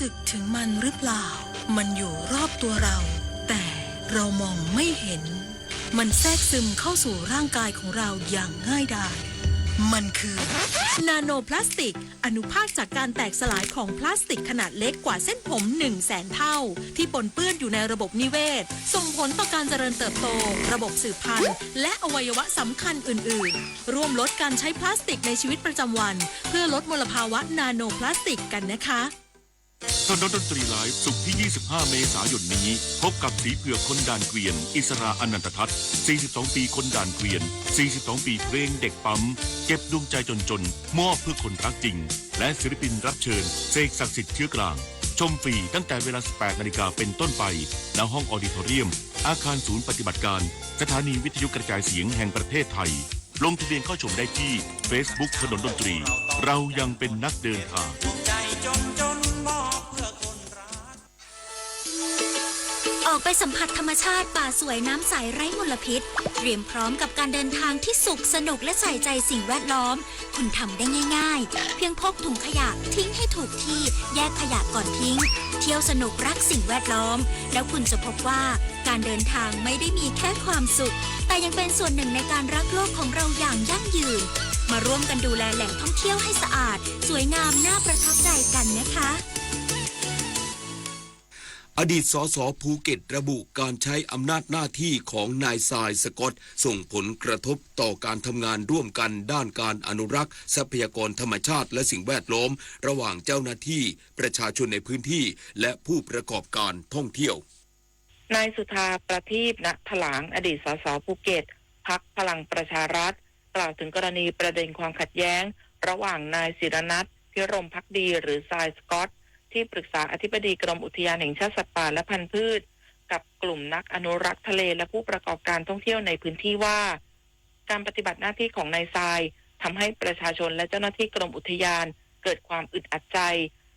สึกถึงมันหรือเปล่ามันอยู่รอบตัวเราแต่เรามองไม่เห็นมันแทรกซึมเข้าสู่ร่างกายของเราอย่างง่ายดายมันคือนาโนพลาสติกอนุภาคจากการแตกสลายของพลาสติกขนาดเล็กกว่าเส้นผม 100,000 เท่าที่ปนเปื้อนอยู่ในระบบนิเวศส่งผลต่อการเจริญเติบโตระบบสืบพันธุ์และอวัยวะสำคัญอื่นๆร่วมลดการใช้พลาสติกในชีวิตประจำวันเพื่อลดมลภาวะนาโนพลาสติกกันนะคะถนนดนตรีไลฟ์ศุกร์ที่ 25 เมษายนนี้พบกับสีเผือกคนด่านเกวียนอิสราอนันตทัศน์ 42 ปีคนด่านเกวียน 42 ปีเพลงเด็กปั๊มเก็บดวงใจจนมอบเพื่อคนรักจริงและศิลปินรับเชิญเสกศักดิ์สิทธิ์เชื้อกลางชมฟรีตั้งแต่เวลา 18 นาฬิกาเป็นต้นไปณห้องออดิทอเรียมอาคารศูนย์ปฏิบัติการสถานีวิทยุกระจายเสียงแห่งประเทศไทยลงทะเบียนเข้าชมได้ที่ Facebook ถนนดนตรีเรายังเป็นนักเดินทางออกไปสัมผัสธรรมชาติป่าสวยน้ำใสไร้มลพิษเตรียมพร้อมกับการเดินทางที่สุขสนุกและใส่ใจสิ่งแวดล้อมคุณทำได้ง่ายๆเพียงพกถุงขยะทิ้งให้ถูกที่แยกขยะก่อนทิ้งเที่ยวสนุกรักสิ่งแวดล้อมแล้วคุณจะพบว่าการเดินทางไม่ได้มีแค่ความสุขแต่ยังเป็นส่วนหนึ่งในการรักโลกของเราอย่างยั่งยืนมาร่วมกันดูแลแหล่งท่องเที่ยวให้สะอาดสวยงามน่าประทับใจกันนะคะอดีตสสภูเก็ตระบุการใช้อำนาจหน้าที่ของนายทรายสกอตส่งผลกระทบต่อการทำงานร่วมกันด้านการอนุรักษ์ทรัพยากรธรรมชาติและสิ่งแวดล้อมระหว่างเจ้าหน้าที่ประชาชนในพื้นที่และผู้ประกอบการท่องเที่ยวนายสุธาประทีป ณ ถลางอดีตสสภูเก็ตพรรคพลังประชารัฐกล่าวถึงกรณีประเด็นความขัดแย้งระหว่างนายศิรนัท พิรมภักดีหรือทรายสกอตที่ปรึกษาอธิบดีกรมอุทยานแห่งชาติสัตว์ป่าและพันธุ์พืชกับกลุ่มนักอนุรักษ์ทะเลและผู้ประกอบการท่องเที่ยวในพื้นที่ว่าการปฏิบัติหน้าที่ของนายทรายทำให้ประชาชนและเจ้าหน้าที่กรมอุทยานเกิดความอึดอัดใจ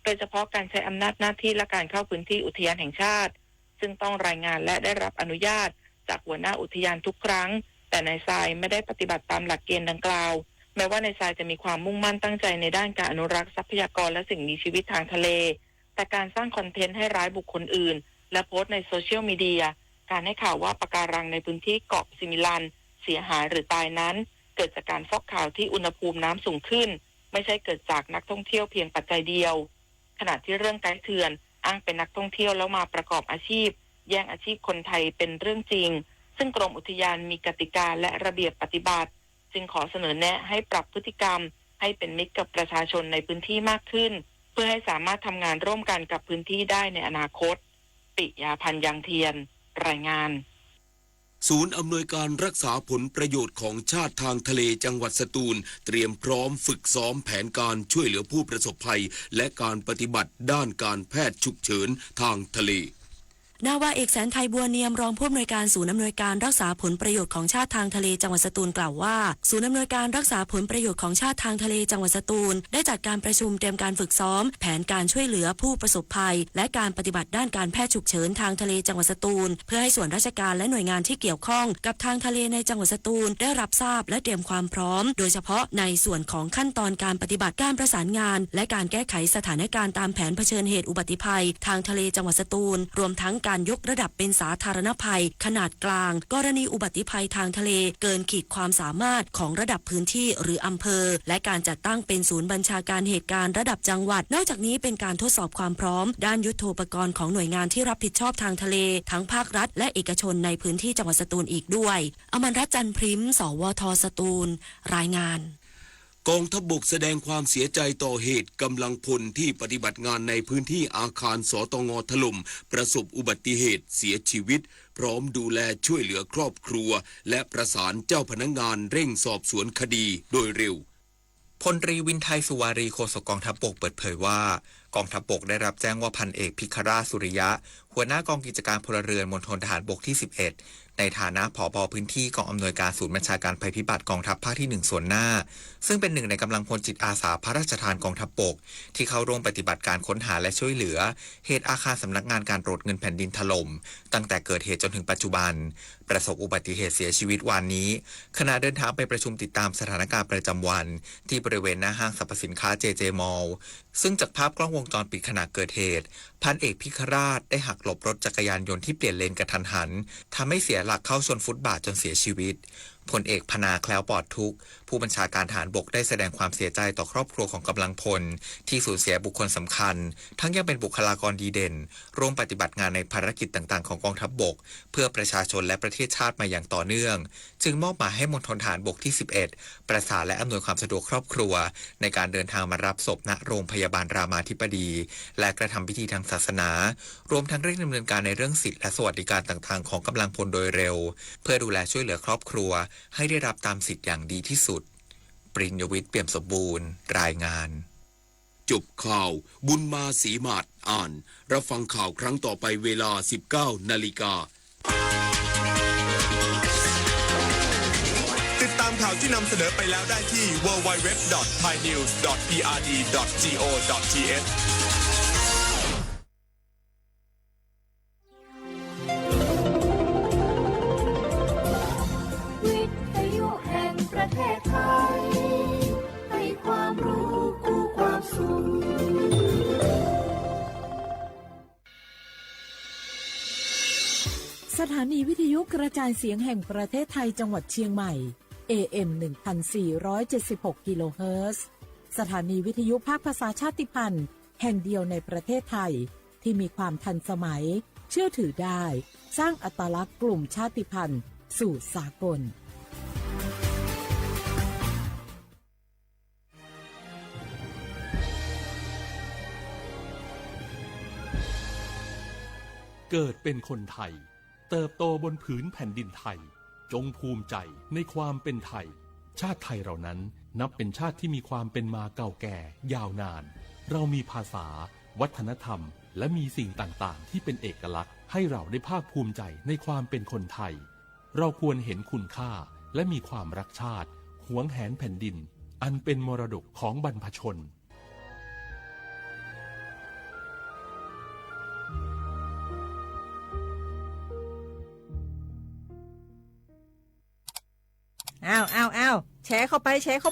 โดยเฉพาะการใช้อำนาจหน้าที่และการเข้าพื้นที่อุทยานแห่งชาติซึ่งต้องรายงานและได้รับอนุญาตจากหัวหน้าอุทยานทุกครั้งแต่นายทรายไม่ได้ปฏิบัติตามหลักเกณฑ์ดังกล่าวแม้ว่านายทรายจะมีความมุ่งมั่นตั้งใจในด้านการอนุรักษ์ทรัพยากรและสิ่งมีชีวิตทางทะเลแต่การสร้างคอนเทนต์ให้ร้ายบุคคลอื่นและโพสต์ในโซเชียลมีเดียการให้ข่าวว่าปะการังในพื้นที่เกาะซิมิลันเสียหายหรือตายนั้นเกิดจากการฟอกข่าวที่อุณหภูมิน้ำสูงขึ้นไม่ใช่เกิดจากนักท่องเที่ยวเพียงปัจจัยเดียวขณะที่เรื่องไกด์เถื่อนอ้างเป็นนักท่องเที่ยวแล้วมาประกอบอาชีพแย่งอาชีพคนไทยเป็นเรื่องจริงซึ่งกรมอุทยานมีกติกาและระเบียบปฏิบัติจึงขอเสนอแนะให้ปรับพฤติกรรมให้เป็นมิตรกับประชาชนในพื้นที่มากขึ้นเพื่อให้สามารถทำงานร่วมกันกับพื้นที่ได้ในอนาคตปิยาพันธ์ยังเทียนรายงานศูนย์อำนวยการรักษาผลประโยชน์ของชาติทางทะเลจังหวัดสตูลเตรียมพร้อมฝึกซ้อมแผนการช่วยเหลือผู้ประสบภัยและการปฏิบัติด้านการแพทย์ฉุกเฉินทางทะเลนาวาเอกแสนไทยบัวเนียมรองผู้อำนวยการศูนย์อำนวยการรักษาผลประโยชน์ของชาติทางทะเลจังหวัดสตูลกล่าวว่าศูนย์อำนวยการรักษาผลประโยชน์ของชาติทางทะเลจังหวัดสตูลได้จัดการประชุมเตรียมการฝึกซ้อมแผนการช่วยเหลือผู้ประสบภัยและการปฏิบัติด้านการแพทย์ฉุกเฉินทางทะเลจังหวัดสตูลเพื่อให้ส่วนราชการและหน่วยงานที่เกี่ยวข้องกับทางทะเลในจังหวัดสตูลได้รับทราบและเตรียมความพร้อมโดยเฉพาะในส่วนของขั้นตอนการปฏิบัติการประสานงานและการแก้ไขสถานการณ์ตามแผนเผชิญเหตุอุบัติภัยทางทะเลจังหวัดสตูลรวมทั้งการยกระดับเป็นสาธารณภัยขนาดกลางกรณีอุบัติภัยทางทะเลเกินขีดความสามารถของระดับพื้นที่หรืออำเภอและการจัดตั้งเป็นศูนย์บัญชาการเหตุการณ์ระดับจังหวัดนอกจากนี้เป็นการทดสอบความพร้อมด้านยุทโธปกรณ์ของหน่วยงานที่รับผิดชอบทางทะเลทั้งภาครัฐและเอกชนในพื้นที่จังหวัดสตูลอีกด้วยอมรรัตน์จันทร์พริมสวทสตูลรายงานกองทัพบกแสดงความเสียใจต่อเหตุกำลังพลที่ปฏิบัติงานในพื้นที่อาคารสตง.ถล่มประสบอุบัติเหตุเสียชีวิตพร้อมดูแลช่วยเหลือครอบครัวและประสานเจ้าพนักงานเร่งสอบสวนคดีโดยเร็วพลตรีวินไทยสุวารีโฆษกกองทัพบกเปิดเผยว่ากองทัพบกได้รับแจ้งว่าพันเอกพิคราชสุริยะหัวหน้ากองกิจการพลเรือนมณฑลทหารบกที่11ในฐานะผบ.พื้นที่กองอำนวยการศูนย์บัญชาการภัยพิบัติกองทัพภาคที่1ส่วนหน้าซึ่งเป็นหนึ่งในกำลังพลจิตอาสาพระราชทานกองทัพบกที่เข้าร่วมปฏิบัติการค้นหาและช่วยเหลือเหตุอาคารสำนักงานการตรวจเงินแผ่นดินถล่มตั้งแต่เกิดเหตุจนถึงปัจจุบันประสบอุบัติเหตุเสียชีวิตวันนี้ขณะเดินทางไปประชุมติดตามสถานการณ์ประจำวันที่บริเวณหน้าห้างสรรพสินค้า JJ Mall ซึ่งจากภาพกล้องวง งจรปิดขณะเกิดเหตุพันเอกพิคราชได้หักหลบรถจักรยานยนต์ที่เปลี่ยนเลนกระทันหันทำให้เสียหลักเข้าชนฟุตบาทจนเสียชีวิตพลเอกพนาแคล้วปลอดทุกข์ผู้บัญชาการทหารบกได้แสดงความเสียใจต่อครอบครัวของกำลังพลที่สูญเสียบุคคลสำคัญทั้งยังเป็นบุคลากรดีเด่นร่วมปฏิบัติงานในภารกิจต่างๆของกองทัพบกเพื่อประชาชนและประเทศชาติมาอย่างต่อเนื่องจึงมอบหมายให้มณฑลทหารบกที่ 11 ประสานและอำนวยความสะดวกครอบครัวในการเดินทางมารับศพณโรงพยาบาลรามาธิบดีและกระทำพิธีทางศาสนารวมทั้งเร่งดำเนินการในเรื่องสิทธิและสวัสดิการต่างๆของกำลังพลโดยเร็วเพื่อดูแลช่วยเหลือครอบครัวให้ได้รับตามสิทธิ์อย่างดีที่สุดปริญญวิทย์เปี่ยมสมบูรณ์รายงานจบข่าวบุญมาศรีมาศอ่านรับฟังข่าวครั้งต่อไปเวลา 19 นาฬิกาติดตามข่าวที่นำเสนอไปแล้วได้ที่ www.thainews.prd.go.thวิทยุแห่งประเทศไทยให้ความรู้คู่ความสุขสถานีวิทยุกระจายเสียงแห่งประเทศไทยจังหวัดเชียงใหม่ AM 1476 กิโลเฮิรตซ์สถานีวิทยุภาคภาษาชาติพันธุ์แห่งเดียวในประเทศไทยที่มีความทันสมัยเชื่อถือได้สร้างอัตลักษณ์กลุ่มชาติพันธุ์สู่สากลเกิดเป็นคนไทยเติบโตบนผืนแผ่นดินไทยจงภูมิใจในความเป็นไทยชาติไทยเรานั้นนับเป็นชาติที่มีความเป็นมาเก่าแก่ยาวนานเรามีภาษาวัฒนธรรมและมีสิ่งต่างๆที่เป็นเอกลักษณ์ให้เราได้ภาคภูมิใจในความเป็นคนไทยเราควรเห็นคุณค่าและมีความรักชาติหวงแหนแผ่นดินอันเป็นมรดกของบรรพชนอ้าวแชร์เข้าไ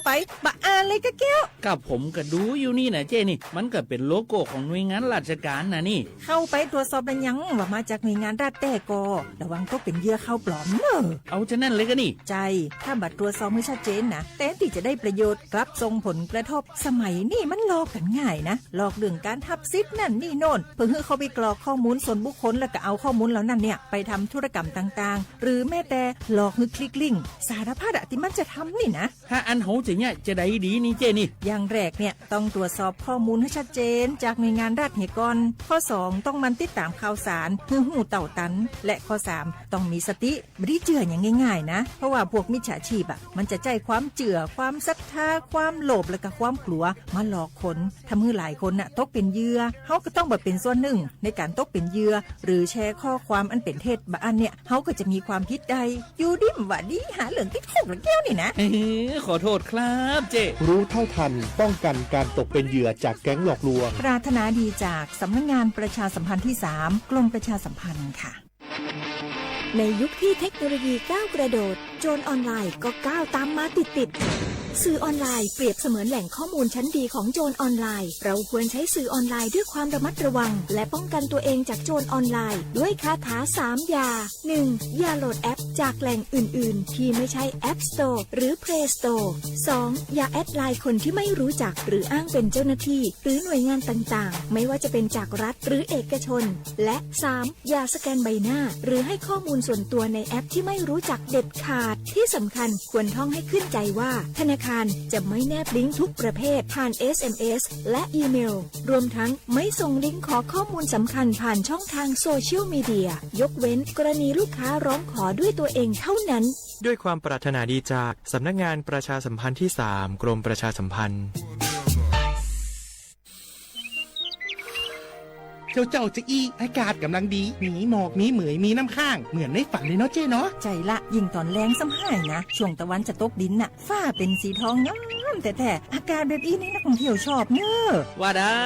ปบะอ่านเลยกะแก้วกับผมก็ดูอยู่นี่นะเจ้นี่มันก็เป็นโลโก้ของหน่วยงานราชการนะนี่เข้าไปตรวจสอบเป็นยังว่ามาจากหน่วยงานรัฐแต่ก็ระวังก็เป็นเหยื่อเข้าปลอมเนอะเอาจะนั่นเลยก็นี่ใจถ้าบัตรตรวจสอบไม่ชัดเจนนะแต่ที่จะได้ประโยชน์กลับส่งผลกระทบสมัยนี่มันหลอกกันง่ายนะหลอกเรื่องการทับซิปนั่นนี่โน่นเพื่อให้เขาไปกรอกข้อมูลส่วนบุคคลแล้วก็เอาข้อมูลเหล่านั้นเนี่ยไปทำธุรกรรมต่างๆหรือแม้แต่หลอกให้คลิกลิงก์สารพัดที่มันจะทำนี่นะถ้าอันโหจะเนี่ยจะได้ดีนี่เจนี่อย่างแรกเนี่ยต้องตรวจสอบข้อมูลให้ชัดเจนจากหน่วยงานรัฐเหตุก่อนข้อ2ต้องมันติดตามข่าวสารเพื่อหูเต่าตันและข้อ3ต้องมีสติไม่ได้เจืออย่างง่ายๆนะเพราะว่าพวกมิจฉาชีพมันจะใจความเจือความศรัทธาความโลภและก็ความกลัวมาหลอกคนทำให้หลายคนตกเป็นเหยื่อเขาก็ต้องเป็นส่วนหนึ่งในการตกเป็นเหยื่อหรือแชร์ข้อความอันเป็นเท็จบางอันเนี่ยเขาก็จะมีความผิดใดอยู่ดิ้มว่าดีหาเหลืองติดคุกหรือแก้วนี่นะขอโทษครับเจ้รู้เท่าทันป้องกันการตกเป็นเหยื่อจากแก๊งหลอกลวงปรารถนาดีจากสำนักงานประชาสัมพันธ์ที่3กรมประชาสัมพันธ์ค่ะในยุคที่เทคโนโลยีก้าวกระโดดโจรออนไลน์ก็ก้าวตามมาติดสื่อออนไลน์เปรียบเสมือนแหล่งข้อมูลชั้นดีของโจรออนไลน์เราควรใช้สื่อออนไลน์ด้วยความระมัดระวังและป้องกันตัวเองจากโจรออนไลน์ด้วยคาถา3อย่า 1. อย่าโหลดแอปจากแหล่งอื่นๆที่ไม่ใช่ App Store หรือ Play Store 2. อย่าแอดไลน์คนที่ไม่รู้จักหรืออ้างเป็นเจ้าหน้าที่หรือหน่วยงานต่างๆไม่ว่าจะเป็นจากรัฐหรือเอกชนและ 3. อย่าสแกนใบหน้าหรือให้ข้อมูลส่วนตัวในแอปที่ไม่รู้จักเด็ดขาดที่สำคัญควรท่องให้ขึ้นใจว่าธนาคารจะไม่แนบลิงก์ทุกประเภทผ่าน SMS และอีเมลรวมทั้งไม่ส่งลิงก์ขอข้อมูลสำคัญผ่านช่องทางโซเชียลมีเดียยกเว้นกรณีลูกค้าร้องขอด้วยตัวเองเท่านั้นด้วยความปรารถนาดีจากสำนักงานประชาสัมพันธ์ที่3กรมประชาสัมพันธ์เจ้าจะอีอากาศกำลังดีมีหมอกมีเหมยมีน้ำข้างเหมือนในฝันเลยเนาะเจ้เนาะใจละยิ่งตอนแรงซ้ำหายนะช่วงตะวันจะตกดินน่ะฟ้าเป็นสีทองง แต่อากาศแบบนี้นี่นักท่องเที่ยวชอบเนอะว่าได้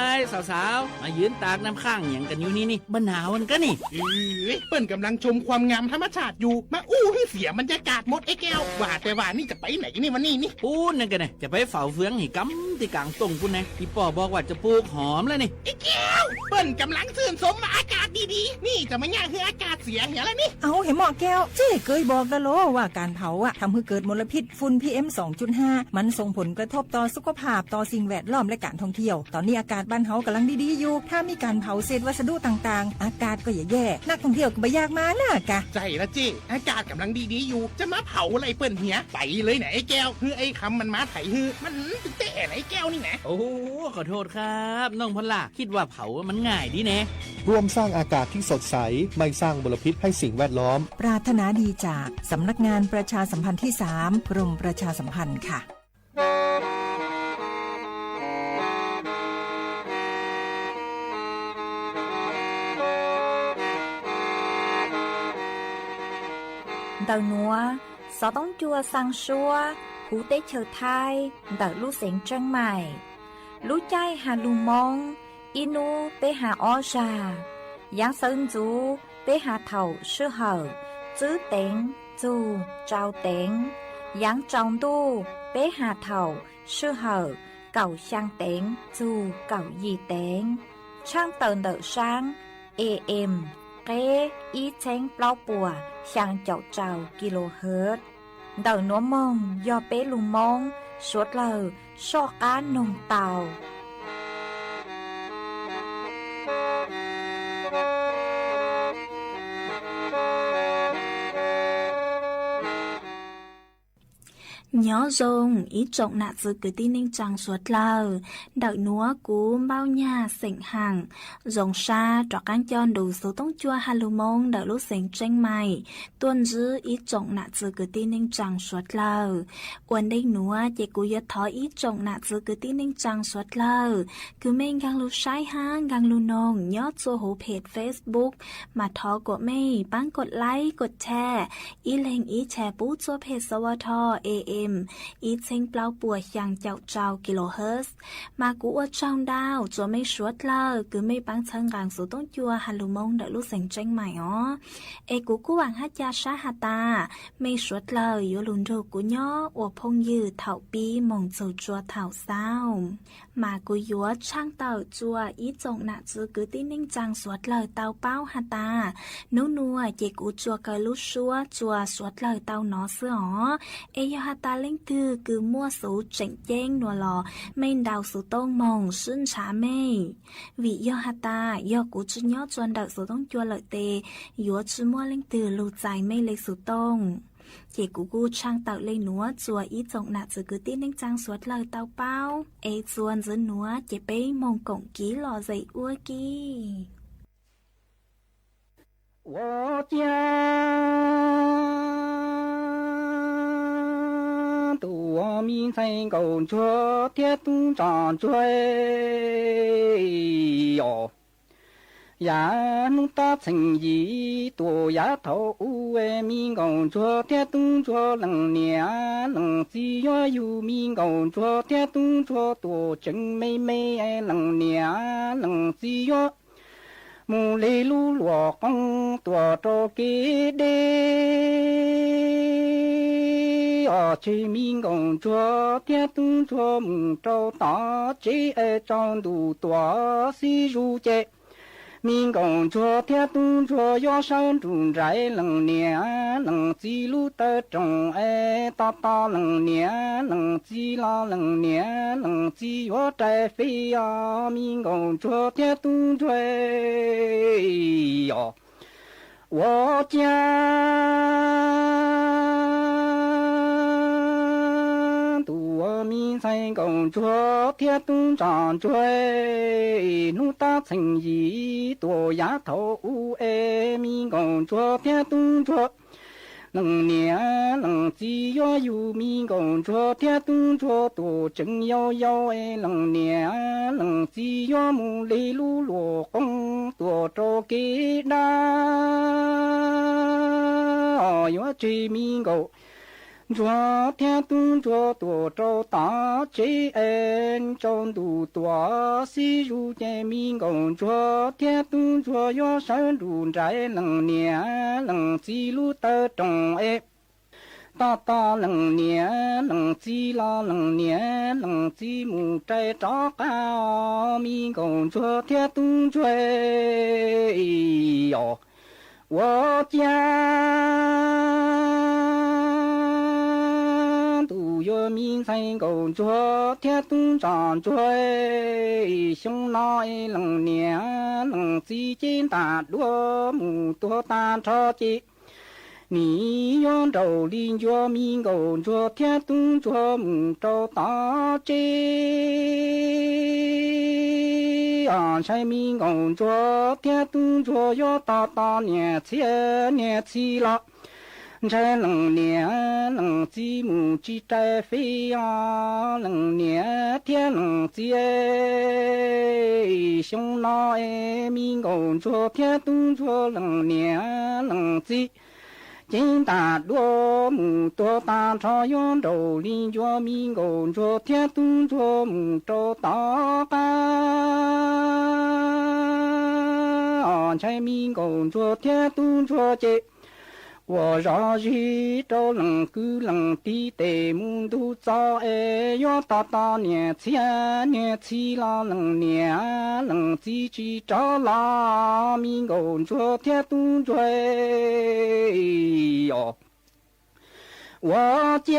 สาวๆมายืนตากน้ำข้างอย่างกันอยู่นี่บ้านหนาวมันก็นี่เปิ้นกำลังชมความงามธรรมชาติอยู่มาอู้ให้เสียบรรยากาศหมดไอ้แก้วว่าแต่ว่านี่จะไปไหนนี่วันนี้นี่พูดนั่นกันนะจะไปเฝ้าเฟืองให้กำที่กลางตรงคุณนะพี่ป่อบอกว่าจะปลูกหอมแล้วนี่ไอ้แก้วเปิ้นกำลังชื่นชมอากาศดีๆนี่จะมาย่างคืออากาศเสียเหี้ยแล้วนี่เอาเห็นหมอแก้วเจ๊เคยบอกแล้วโลว่าการเผาทำให้เกิดมลพิษฝุ่น PM 2.5 มันส่งผลกระทบต่อสุขภาพต่อสิ่งแวดล้อมและการท่องเที่ยวตอนนี้อากาศบ้านเฮากำลังดีๆอยู่ถ้ามีการเผาเศษวัสดุต่างๆอากาศก็แย่นักท่องเที่ยวก็ไม่อยากมาน่ะกะใจละเจ๊อากาศกำลังดีๆอยู่จะมาเผาอะไรเปิ้นเหี้ยไปเลยไหนไอ้แก้วคือไอ้คำมันมาไถฮือมันเตะไหนแก้วนี่นะโอ้ขอโทษครับน้องพล่าคิดว่าเผามันง่ายดีแน่ร่วมสร้างอากาศที่สดใสไม่สร้างมลพิษให้สิ่งแวดล้อมปรารถนาดีจากสำนักงานประชาสัมพันธ์ที่ 3 กรมประชาสัมพันธ์ค่ะĐầu núa, gió tông chua sang xua, hú tế chờ thai, đợi lũ xén trăng mải. Lũ chay hà lù mong, inu tế hà o trà. Giáng sơn chú, tế hà thầu sư hở, chữ tén, chú, trao tén. Giáng trong tu, tế hà thầu, sư hở, cầu sang tén, chú, cầu gì tén. Trang tờn đợi sáng, AM. Kế ý chén bao bùa sang chậu trào kHz. Đầu nó mong do bé lù mong suốt lờ so cá nồng tàu. Nhớ dùng ý trọng nạ dự cứ tin ninh chẳng suốt lờ. Đợi núa cú bao nhà xỉnh hàng. Dùng xa trọ cán chọn đủ số tông chua hà lù mông đợi lúc xỉnh tranh mày. Tuần dư ý trọng nạ dự cứ tin ninh chẳng suốt lờ. Quần đinh núa chỉ cú yết thói ý trọng nạ dự cứ tin ninh chẳng suốt lờ. Cứ mình gang lù sai ha gang lù nông nhớ cho hố page Facebook. Mà thó của mày bánกดไลค์กดแชร์อีเลงอีแชร์ปู้cho page สวท AM ý chênh bao bùa hàng chậu trào kHz mà cú ở trong đào cho mấy suốt lờ cứ mấy bán chân gàng số tông chua hà lù mông đợi lúc sành tranh mày ó ê cú hoàng hát cha sát hà ta mấy suốt lờ yếu lùn rô cú nhó ổ phong dư thảo bí mong dầu chua thảo sao mà cú yếu trang tàu chua ý trọng nạ chư cứ tin ninh chàng suốt lờ tàu bao hà ta nấu nua chê cú chua cờ lúc xua chua suốt lờ tàu nó xưa ó ê yếu hà ta lên tư cứ mua số chỉnh chênh nùa lò mênh đào số tông mong xuyên trả mê vì do hà ta do cú chú nhó chuan đợi số tông chua lợi tê yếu chú mua lên từ lù dài mê lấy số tông chỉ cú trang tạo lên núa chùa ý trọng nạ chứ cứ tin ninh trang suốt lời tao bao ê chuan dẫn núa chỉ bế mong cổng ký lò dậy ua kì 我家我民在公主铁东长追哟，呀弄大成衣多丫头为民公主铁东着能年能只要有民公主铁东着多真妹妹哎能年能只要。mù lê lu lùa con tua trò kế đê ở chế mình gồng chúa thiết tung chúa mù trâu tá chế ở trong đủ tua si ru chế mình gồng chúa thiết tung chúa do sang trùng trái lần nè lần chi lu tơ trồng ê ta ta lần nè lần chi la lần nè lần chi yo trái phi à mình gồng chúa thiết tung chúa哟，我家杜我民在公主铁东长追，努大成衣多丫头哎，民公主铁东着。能年能只要有民公主铁东着多真要要哎，能年能只要木里路落公多着给那，哦，要追民公。chúa thiên tung chúa tổ trâu ta chế en trong đủ tua si ru chế minh công chúa thiên tung chúa yo sơn đủ trái lần nia lần chi lu tơ trồng e ta ta lần nia lần chi la lần nia lần chi mù trái chó cao minh công chúa thiên tung chúa yo 我家都有民生工作，天东长追，兄老能年能几斤大多母多大超级。你用着邻居民工作，天东做母着大街。山民工作，天东作要大大年前年起了，才能年能积木积摘飞呀，能年天能结，兄老爱民工作，天东作能年能积。金大多母多大朝阳州邻居民工作天东作母州大干柴民工作天东作节我让日都能够能地的母都早哎要大大年前年起了能年能自己找拉民工作天东作哟我家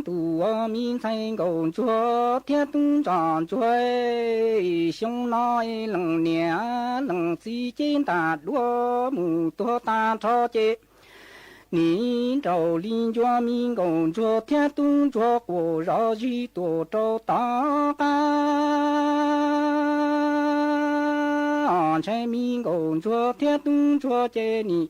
多民生工作天东长追兄老能年能自己大多母多大超节你找邻居民工作天东做过绕去多找大干柴民工作天东做接你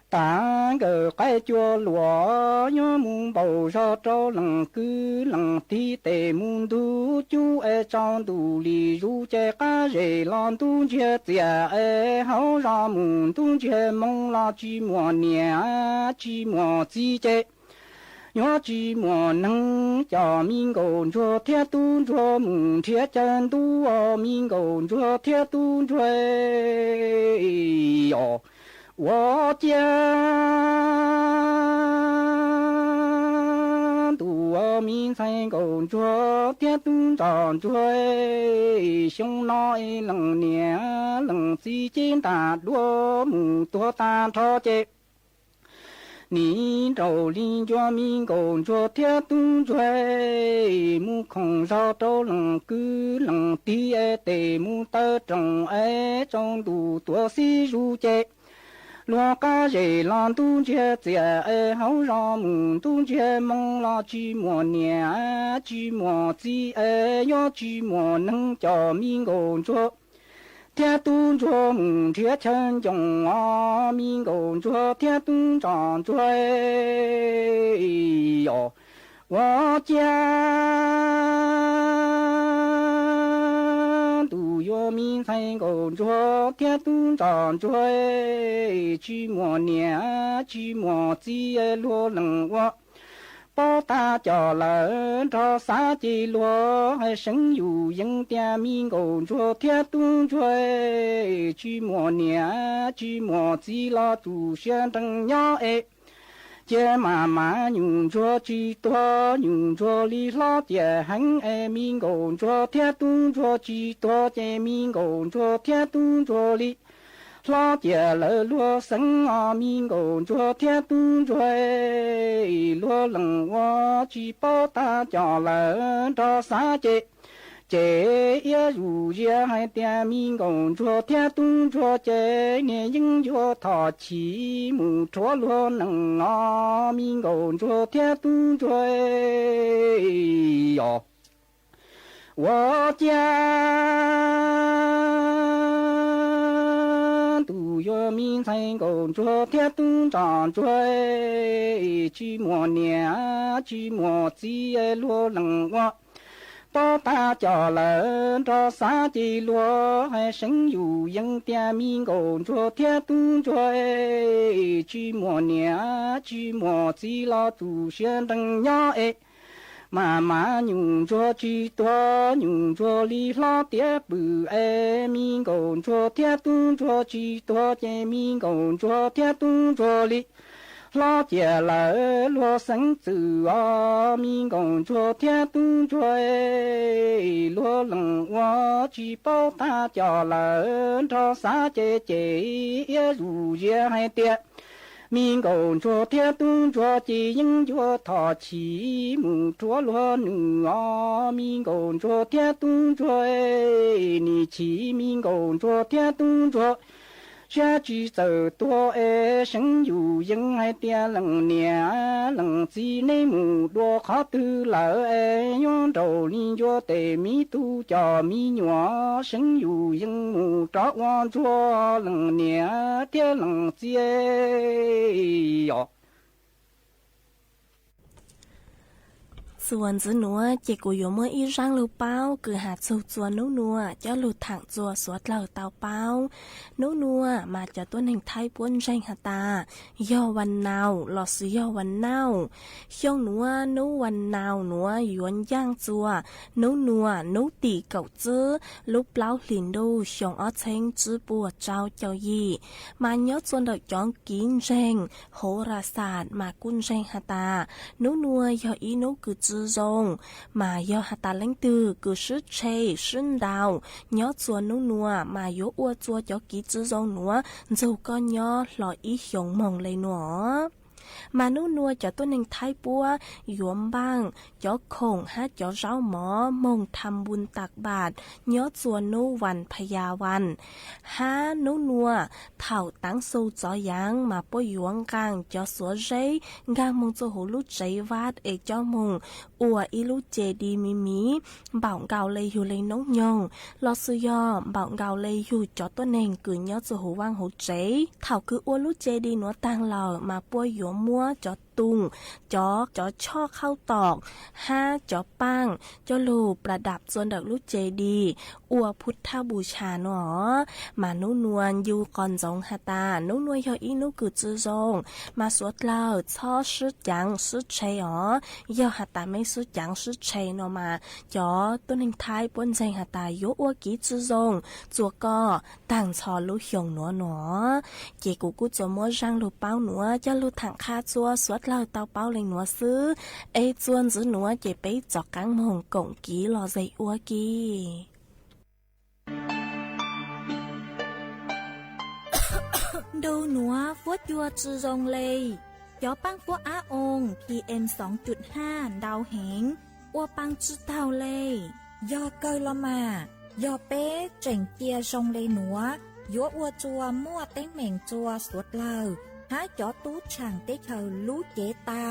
但个该做罗要木包上找能够能地的木都就爱长度里如这个人浪都觉得爱好让木都觉梦了寂寞年寂寞季节要寂寞能叫民工作天东做木天真都民工作天东做哟我家多民生工作天东长追兄老能年能自己大多母多大超节你找邻居民工作天东追木空少都能够能地爱的木的种爱种都多些如节罗家人浪东觉在爱好让木东觉梦了寂寞年寂寞季爱要寂寞能叫民工作天东做木天成中民工作天东长追哟我家都有民生工作天东长追寂寞年寂寞季落能我包大家人朝三季落还生有应点民工作天东追寂寞年寂寞季了主选正要哎姐妈妈用着几多用着里老姐很爱民工作天东着几多姐民工作天东着里老姐了罗生民工作天东追罗冷我去包大家人朝三节这也如也还点民工作天东作这年应着他起木着罗能民工作天东追哟我家都有民生工作天东长追寂寞年寂寞季罗能我 bao ta cho lớn cho xa chỉ lúa hay sinhอยู่ยังเตียมีงงชัวเทียตุ้งชัวจีมัวเนี่ยจีมัวจีลอตูเชียนดังย่อmà nhung cho chi to nhung cho li lo tiết bự mi gòn cho tiết tung cho chi to che mi gòn cho tiết tung cho li lo che là lo sáng tự mi gòn cho tiết tung cho lo lăng hoa chi bao ta cho là cho xa che che dù ye hai tiết mình cầu cho thiên tung cho chỉ những cho thọ chỉ mù cho lo nữa mình cầu cho thiên tung cho ni chỉ mình cầu cho thiên tung cho cha chỉ sợ to sinhอยู่ยังให้เตียหลังเนี่ยหลังจีในหมู่ดัวเขาตื้อเหล่าย้อนเรานี่ยัวแต่มีตู้จอมีหนัวsinhอยู่ยังหมู่จอวันจัวหลังเนี่ยเตียหลังจีส่วนจื้อหนัวเจกูอยู่เมื่ออีร่างลูเป้าคือหาสูจวนนัวเจ้าหลุดถังจัวสวดเหล่าเตาเป้านัวมาจากต้นแห่งไทยป้วนแรงหาตาย่อวันนาวหลอดซื้อย่อวันนาวเขี้ยวนัวนูวันนาวนัวหยวนย่างจัวนัวนูตีเก่าจื้อลูกเปล่าหลินดูชงอ้อเชงจื้อปัวเจ้าเจ้ายีมาย่อจวนดอกจ้องกินแรงโหราศาสตร์มากุ้นแรงหาตานัวยออีนูคือจื้อรงมาย่อหาตาเล้งตือคือชื่อเชชื่นดาวย่อจวนนัวมาย่ออ้วจัวจ้อกีจื้อรงนัวจูก็ย่อหล่ออีหยงมองเลยหนอมานัวจะต้นหนึ่งไทยปัวหยวมบ้างจ้อคงฮะจ้อเจ้าหมอมงทำบุญตักบาตรย่อจวนนูวันพยาวันฮะนัวเถ่าตั้งสู้จ้อยังมาป้วยหยวงกลางจ้อสัวเจกางมงจะหูลูกใจวาดเอกจ้อมงอัวอีลูกเจดีมีบ่าวเก่าเลยอยู่เลยน้องยองลอซื้อยอบ่าวเก่าเลยอยู่จ้อต้นหนึ่งกือย่อจะหูว่างหูเจเถ่าคืออัวลูกเจดีหนัวตังเหล่ามาป้วยหยวมมัวจอตุงจอช่อเข้าตอกห้าจอปังจอลูประดับส่วนดอกลูกเจดีอัวพุทธบูชาหนอมานุนวลอยู่ก่อนจงหาตานุนวลยออีนุกุจือจงมาสวดเล่าช่อสุดยังสุดเชยอ๋อยอหาตาไม่สุดยังสุดเชยหนอมาจอต้นหนึ่งท้ายปนใจหาตาโยอัวกีจือจงจัวก็ต่างชอลูกหยงหนอเจกูกูจะมัวจังลูเป้าหนัวจะลูถังคาจัวสวดเราเตาเป้าเลยหนัวซื้อจวนจื้อหนัวเจไปจอกกังมงกงกีรอใจอัวกีดูหนัวฟัวจัวจือจงเลยยอปังฟัวอาองPM 2.5 ดาวเหงอัวปังจื้อเตาเลยยอเกยละมายอเป้เจ๋งเจียจงเลยหนัวยัวอัวจัวมั่วเต้งเหม่งจัวสวดเราหาจอตูช่างเต้เธอรู้เจเตา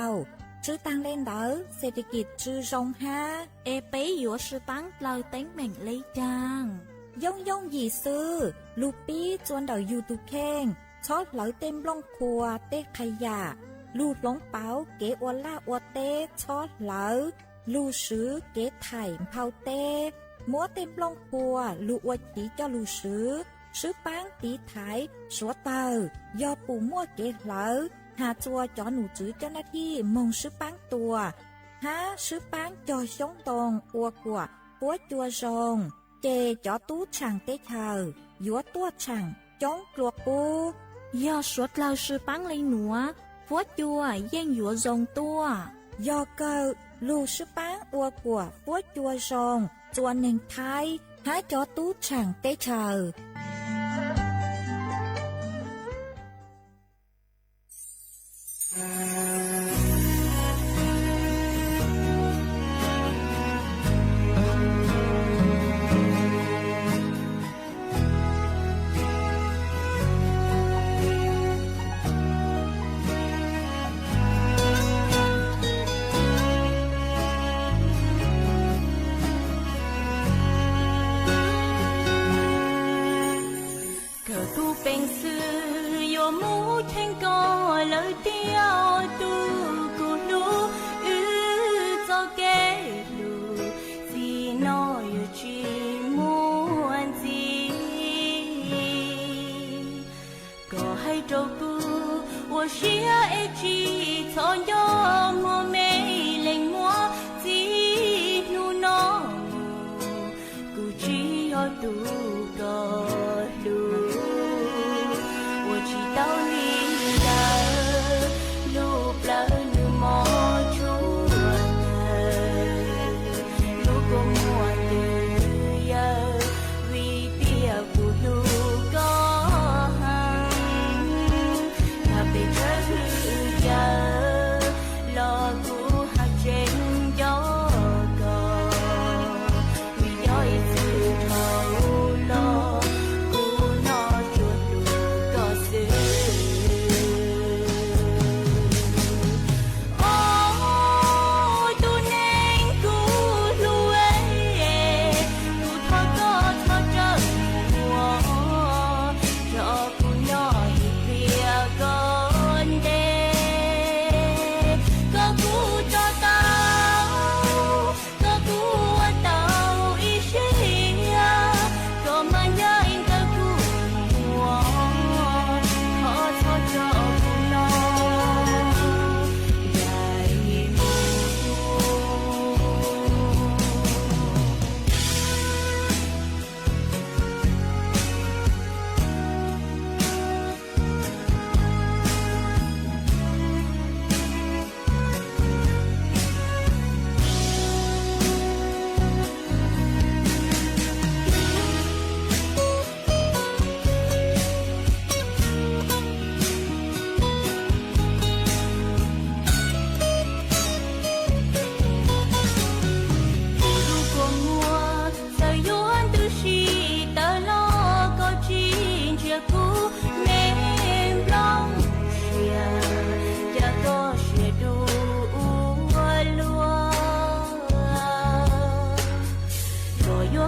ชื่อตังเล่นเด้อเศรษฐกิจชื่อจงฮาเป้ยัวชื่อปังเราเต้งเหม่งเลยจางย่องหยีซื้อลูปี้จวนเดายูทูเพ่งชอบเหลาเต็มล่องครัวเต้ขยะลูดลงเป๋าเก๋อวล่าอวเต้ชอบเหลาลูซื้อเก๋ไถ่เผาเต้มัวเต็มล่องครัวลูอวจีเจ้าลูซื้อปังตีไถสัวเตอยอปูมั่วเกเหลอหาจัวจอหนูจื้อเจ้าหน้าที่มงซื้อปังตัวหาซื้อปังจอชงตรงอัวกว่าปัวจัวจงเจจอตู้ช่างเต้เธอยัวตัวช่างจ้องกลัวปูยอสวดเราซื้อปังเลยหนัวปัวจัวเย่งยัวจงตัวยอเกอลูซื้อปังอัวกว่าปัวจัวจงจวนหนึ่งไทยหาจอตู้ช่างเต้เธอน chỉ muốn gì có hay đâu tu我需要一起从有我美丽我记住那故只要渡个路我知道你的路不能摸出如果我的要为别不路lo cu hạt trên gió cò vì gió sự thâu lo cu nó chuột lùi có sự ôi tu nên cu lùi cu thọ có thọ trở mùa cho cu nhỏ kia con đêm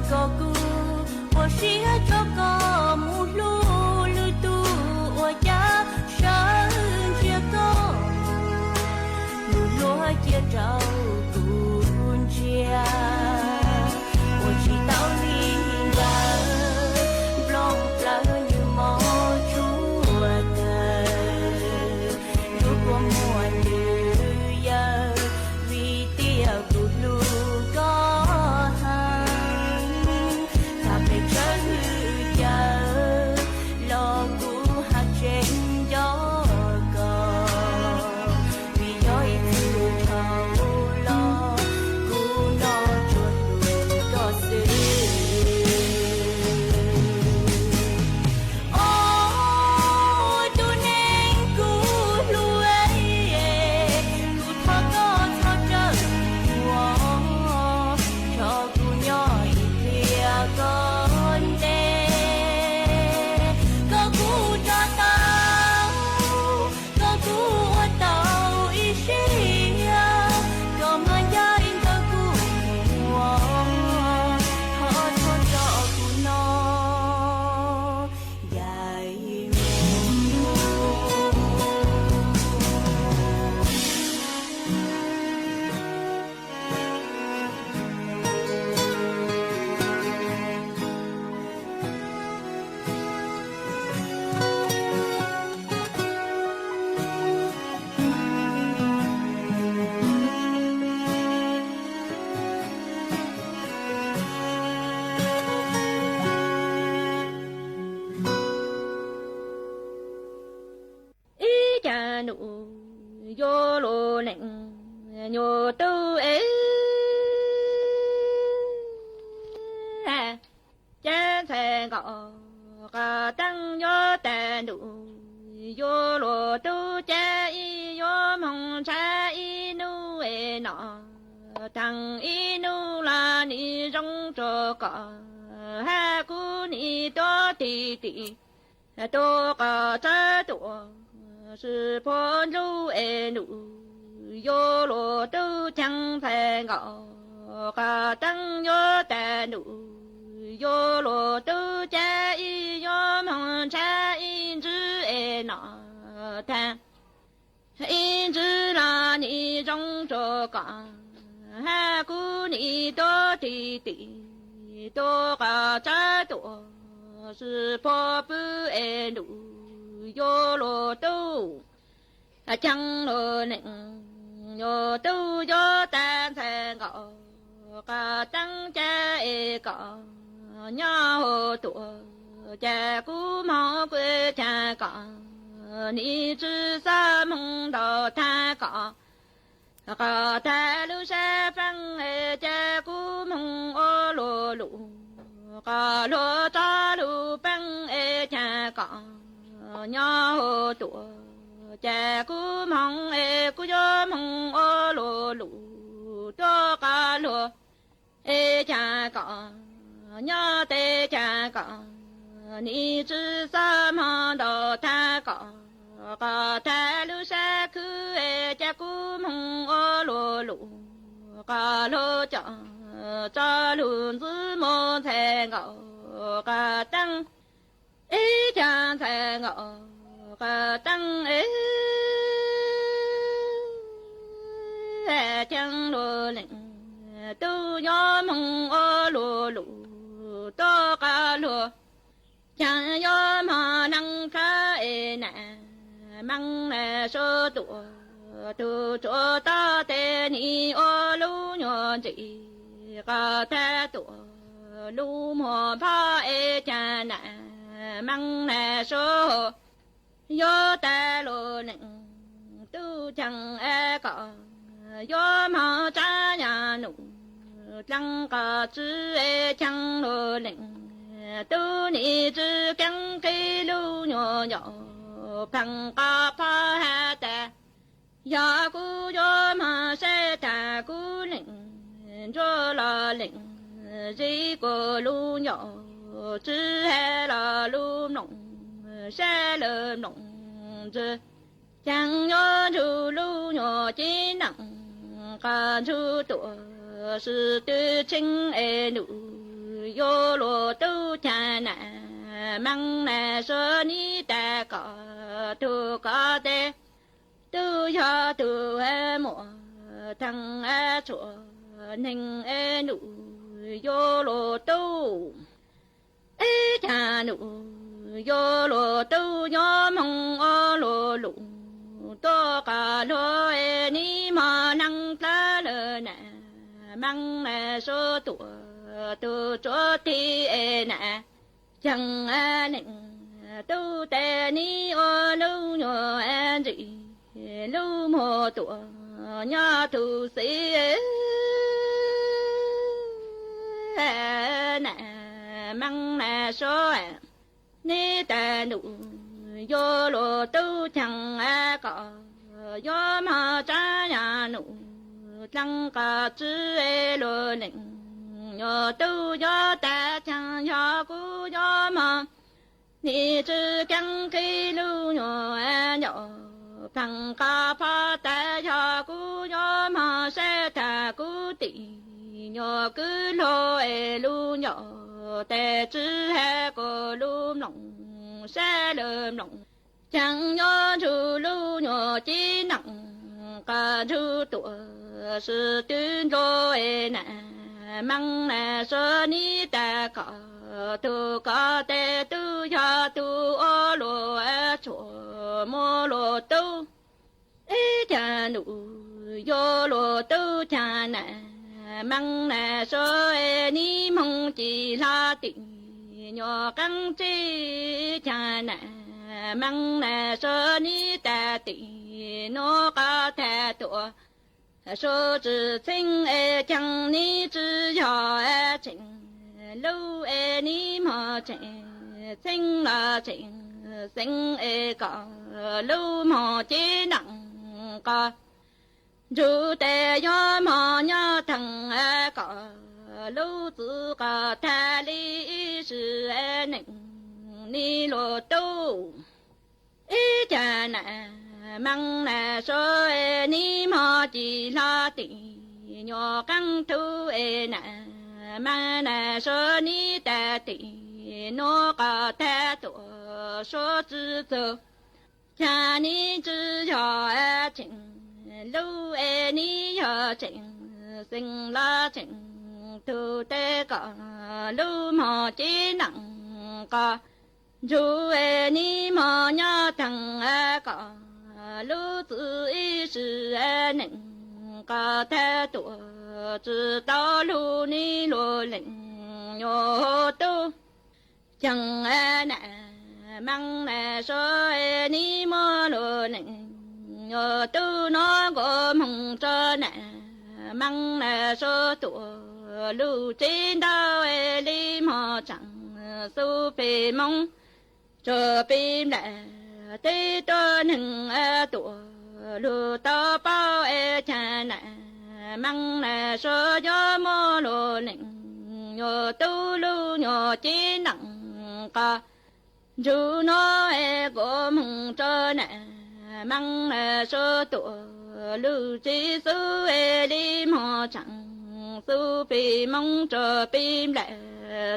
có cu, 我需要这个目录路途，我家山这个路落街找顾家，我知道你的 blong blong như mò chúa đời， 如果我女儿为爹不路高。Yo lo neng nyo tu cha se go ka tang yo ta du yo lo tu cha y yo mong cha y nu e no tang y nu la ni rong cho ka ha ku ni to ti ti to ka cha tu 是破路的路，有路都将在我个等有的路，有路都在一有梦在一直的那谈，一直那你中着讲，还顾你多弟弟，多个再多是破不爱路有罗都江罗宁有都有单身高个当家一个鸟多家姑毛归家港你只三梦到他港个大路上风家姑梦哦罗路个罗大路奔家港鸟多家姑梦姑家梦哦罗路多个罗家港鸟的家港你只三梦到他港个大路上去家姑梦哦罗路个罗江扎路子莫才我个当家才我个当江罗岭都要梦哦罗路多个罗江要么能开难忙来说多都做到的你哦路鸟子个太多路莫怕艰难忙来说有带路人都将个有毛扎呀路两个只将路人都你只刚给路鸟鸟旁个怕还的呀姑有毛是大姑人做了人这个路鸟只害了路农晒了农子将要出路鸟技能干出多是对亲爱路有路都艰难忙来说你大个都个的都要都爱莫疼爱错宁爱路有路都家路有路都要梦哦路路多个路你嘛能得了难忙来说多都做的难将爱人都带你哦路鸟安子路莫多鸟都谁难忙来说你的路有路都将爱搞有毛扎呀路两个只爱路人有都有大将有姑有毛你只讲给路有爱有旁个怕大有姑有毛是大姑的有个路爱路有的只爱个路农山路农将要出路有技能个出多是对路爱难忙来说你的个都个的都要都哦路爱错莫路都家路有路都家难忙来说你梦记拉的我刚这家难忙来说你的的我个太多说知情将你只要情路你莫情情了情心个路莫只能个住的要莫要疼个路子个太离是能你路都家难忙来说你莫记拉的我刚头难忙来说你的的我个太多说知走家你只要情路你要情心拉情 tu tê có lu mò chi nặng có chú ê ni mò nhớ thằng có lu tự ý sự nặng có thế tuổi chỉ tao lu ni lu lệnh nhô tu chẳng nè mang nè số ni mò lu lệnh nhô tu nó có mong cho nè mang nè số tuổi lu trên đâu li mò chẳng su phê mong cho phim lại tê to nừng tuổi lu to bao cha nè mang nè số gió mò lu nừng nhô tu lu nhô trên nặng ca chú nó có mong cho nè mang nè số tuổi lu chỉ su li mò chẳng su phê mong cho phim lại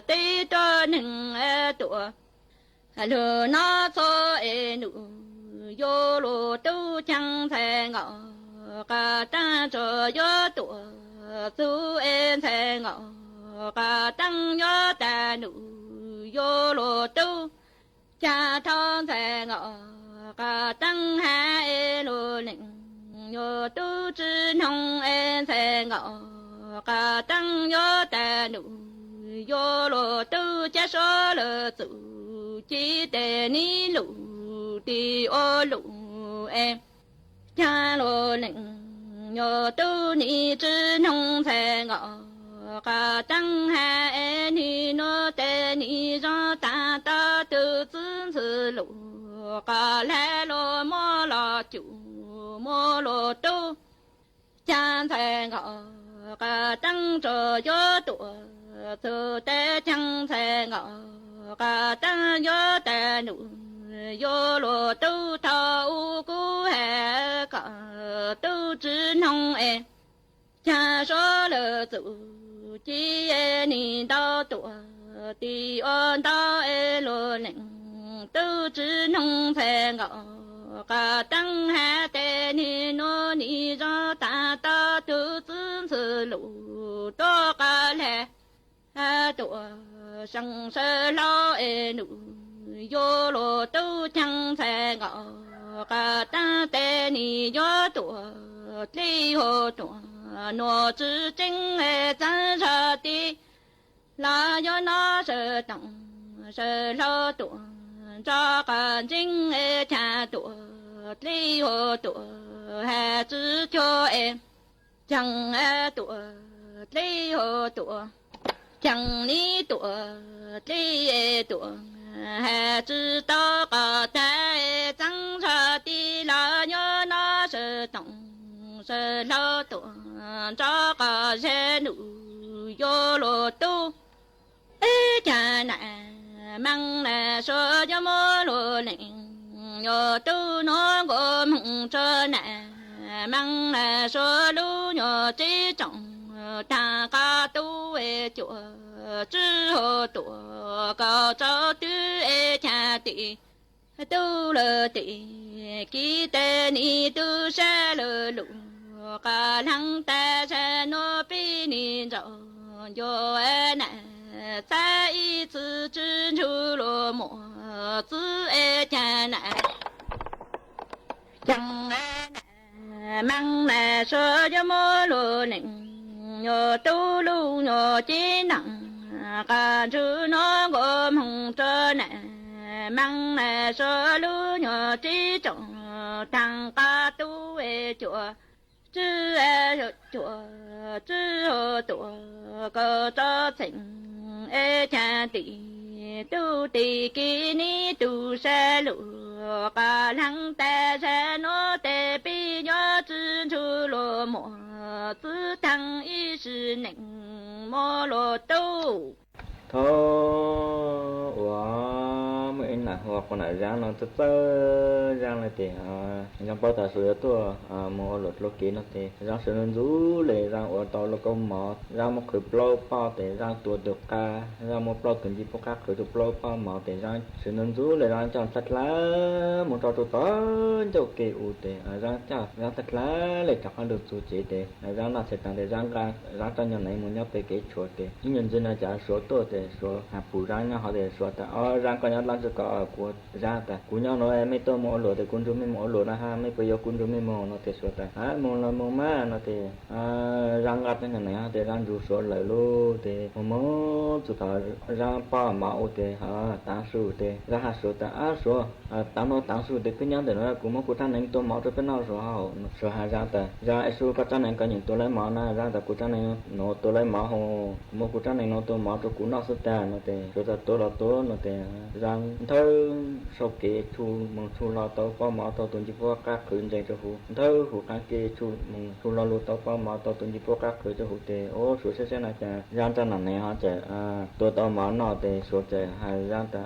tê to nừng tuổi lu nó so nụ yo lu tu chẳng thể ngọ cả ta cho yo tuổi su thể ngọ cả tăng yo ta nụ yo lu tu cha thon thể ngọ cả tăng ha lu nịnh yo tu chư nông thể ngọ cả tăng yo ta nụ yo lu tu cha so lu tu chỉ để ni lũ đi ô lũ em cha lô nịnh nhờ tu ni chư nông thể ngọ cả tăng hà ni nó tê ni do ta ta tự zưng zư lũ cả lẽ lô mô lô chủ mô lô tu cha thể ngọ cả tăng trò gió tủa từ tê chẳng thể ngọ cả tăng gió tê nụ yo lo tu thao cu hè cả tu chữ nông cha số lơ tự chi ni đau tuổi ti ôn đau lo nịnh tu chữ nông phê ngọ cả tăng hà tê ni no ni do ta ta tu zưng zư lũ to cả lẽ tuổi sang sơ lo nụ yo lo tu chẳng thể ngọ cả ta tê ni yo tuổi li hồ tuổi nó chỉ chính chân ra đi là yo nó sợ động sợ lo tuổi cho cả chính cha tuổi li hồ tuổi hà chỉ cho em chẳng tuổi li hồ tuổi chẳng ni tuổi li tuổi hà chỉ to cả thế chẳng ra đi là nhớ nó sẽ động sẽ lo tuổi cho cả sẽ nụ yo lo tu cha nè mang nè số cho mô lo nịnh yo tu nó có mong cho nè mang nè số lu nhỏ chỉ trọng ta ca tu chùa chư hồ tuổi cao cho tư cha tỷ tu lơ tỷ ký tê ni tu sa lơ lụ ca lăng ta sa no pi ni rọ yo nè sa y chư chư chu lo mo chư cha nè chẳng mang nè so cho mô lo nịnh nhờ tu lu nhờ chí nặng cả chữ nó gồm hồng trơ nè mang nè sơ lu nhờ chí trọng thằng ca tu chùa chữ chùa chữ hồ tùa cơ cho thịnh cha tỷ tu tỷ ký ni tu sa lụ cả lăng ta sa nó tê pi nhớ chữ chu lô mộ tư thăng y sư nịnh mô lô tu thô wa mới là hoặc còn lại ra nó rất ra là thì trong bao ta sửa tua mua lột lô kỹ nó thì ra sửa nên rú lệ ra ở tàu lô công mỏ ra một khử plo bao thì ra tua được ca ra một plo cần gì bao cá khử được plo bao mỏ thì ra sửa nên rú lệ ra cho sạch lá một trò tụt to cho kỹ u thì ra cho ra sạch lá lệ chọc được số chế thì ra là sẽ tăng để ra cho nhà này muốn nhau về cái chuột thì những nhân dân là trả số tuổi thì số hạt phụ ra nhau họ để số ta ra coi nhau làm cho có của ra ta của nhau nói mấy tôi mua lúa thì con chúng mình mua lúa là ha mấy bây giờ con chúng mình mua nó thì số ta mua là mua má nó thì rang gạt cái này thì rang rủ số lại luôn thì mua chủ thọ ra pa mạo thì tăng số thì ra hạt số ta số tăng số thì cái nhau thì nó cũng mua cái này tôi mạo cho cái nào số hà ra ta ra số cái này có những tôi lấy mạo na ra ta cái này nó tôi lấy mạo hồ mua cái này nó tôi mạo cho cũng nó số ta nó thì số ta tôi là tôi nó thì rang thơ sau kế chu mong chu lo tao qua mỏ tao tuần chỉ qua các khởi dành cho hú thơ hú các kế chu mong chu lo lu tao qua mỏ tao tuần chỉ qua các khởi cho hú tề ô số sẽ là chả giang ta nằm này họ chả tôi tao mỏ nọ tề số chả hay giang ta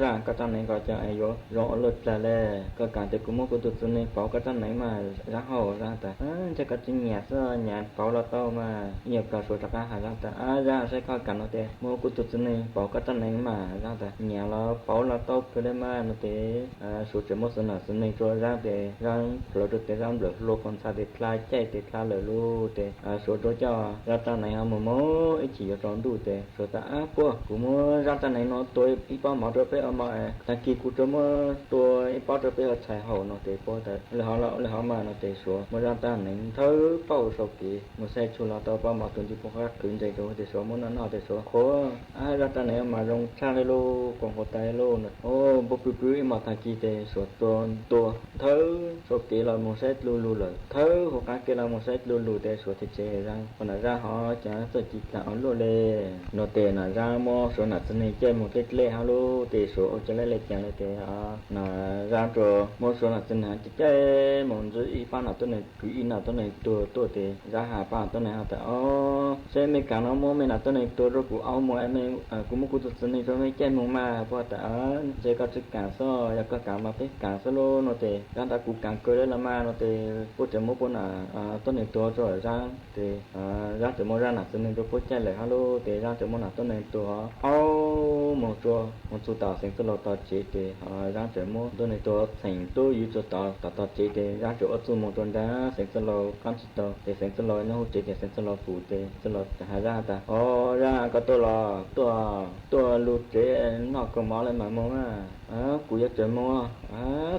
giang cái trang này có chả ai vô rõ luật là lệ cái cả tề cũng có tụt xuống này bảo cái trang này mà giang hậu giang ta chắc cái chính nhà sao nhà bảo là tao mà nhiều cả số chắc hay giang ta giang sẽ coi cả nó tề mua cái tụt xuống này bảo cái trang này mà giang ta nhà là bảo là tao cái đấy mà nó tề số chấm một là số này cho ra để ra rồi được để ra được lô con sa để khai chạy để khai lời lô để số cho ra trang này mà mỗi chỉ cho đủ để số ta của cũng ra trang này nó tôi ít bao máu cho phải mà ta kỳ cũng cho mà tôi ít bao cho phải chạy hậu nó để bao tại là họ mà nó để số mà ra trang này thơ bao số kỳ một xe chua là tao bao máu tuần chỉ bao khác cứ chạy rồi để số muốn nó để số khó ra trang này mà rong sang lô còn có tay lô nữa ô bố bự mà ta kỳ để sốตัวthơ số kỳ là một set lu rồi thơ hoặc cái kia là một set lu để số thì chế ra còn là ra họ chả tự chỉ là ở lu lê nó tiền là ra mua số nào này chơi một cái lê alo thì số cho lấy lê chẳng lấy thì là ra rồi mua số nào tên chỉ chơi một dưới pha nào tên này cứ in nào tên nàyตัวthì ra hà pha tên nàyแต่xe mấy cả nó mua mấy nào tên nàyตัวrồi cũng ao mua em cũng mua cái tên này rồi mấy chơi mua màเพราะแต่chơi có chức cả so ya có cả mà phải cả solo nó thì ra ta cũng càng cười là mà nó thì có chấm một con tên nàyตัวrồi ra thì ra chấm một ra là tên này tôi có chơi lại hello thì ra chấm một là tên nàyตัวmột số tàu thành số tàu chế thì ra chấm một tên nàyตัวthành tôi use cho tàu chế thì ra chỗ số một tuần đã thành số con tàu thì thành số nó chế thì thành số phụ thì số hai ra ta ra cóตัวลูกเจ๊นอกก็มอเลยมาโมกูอยากจะโม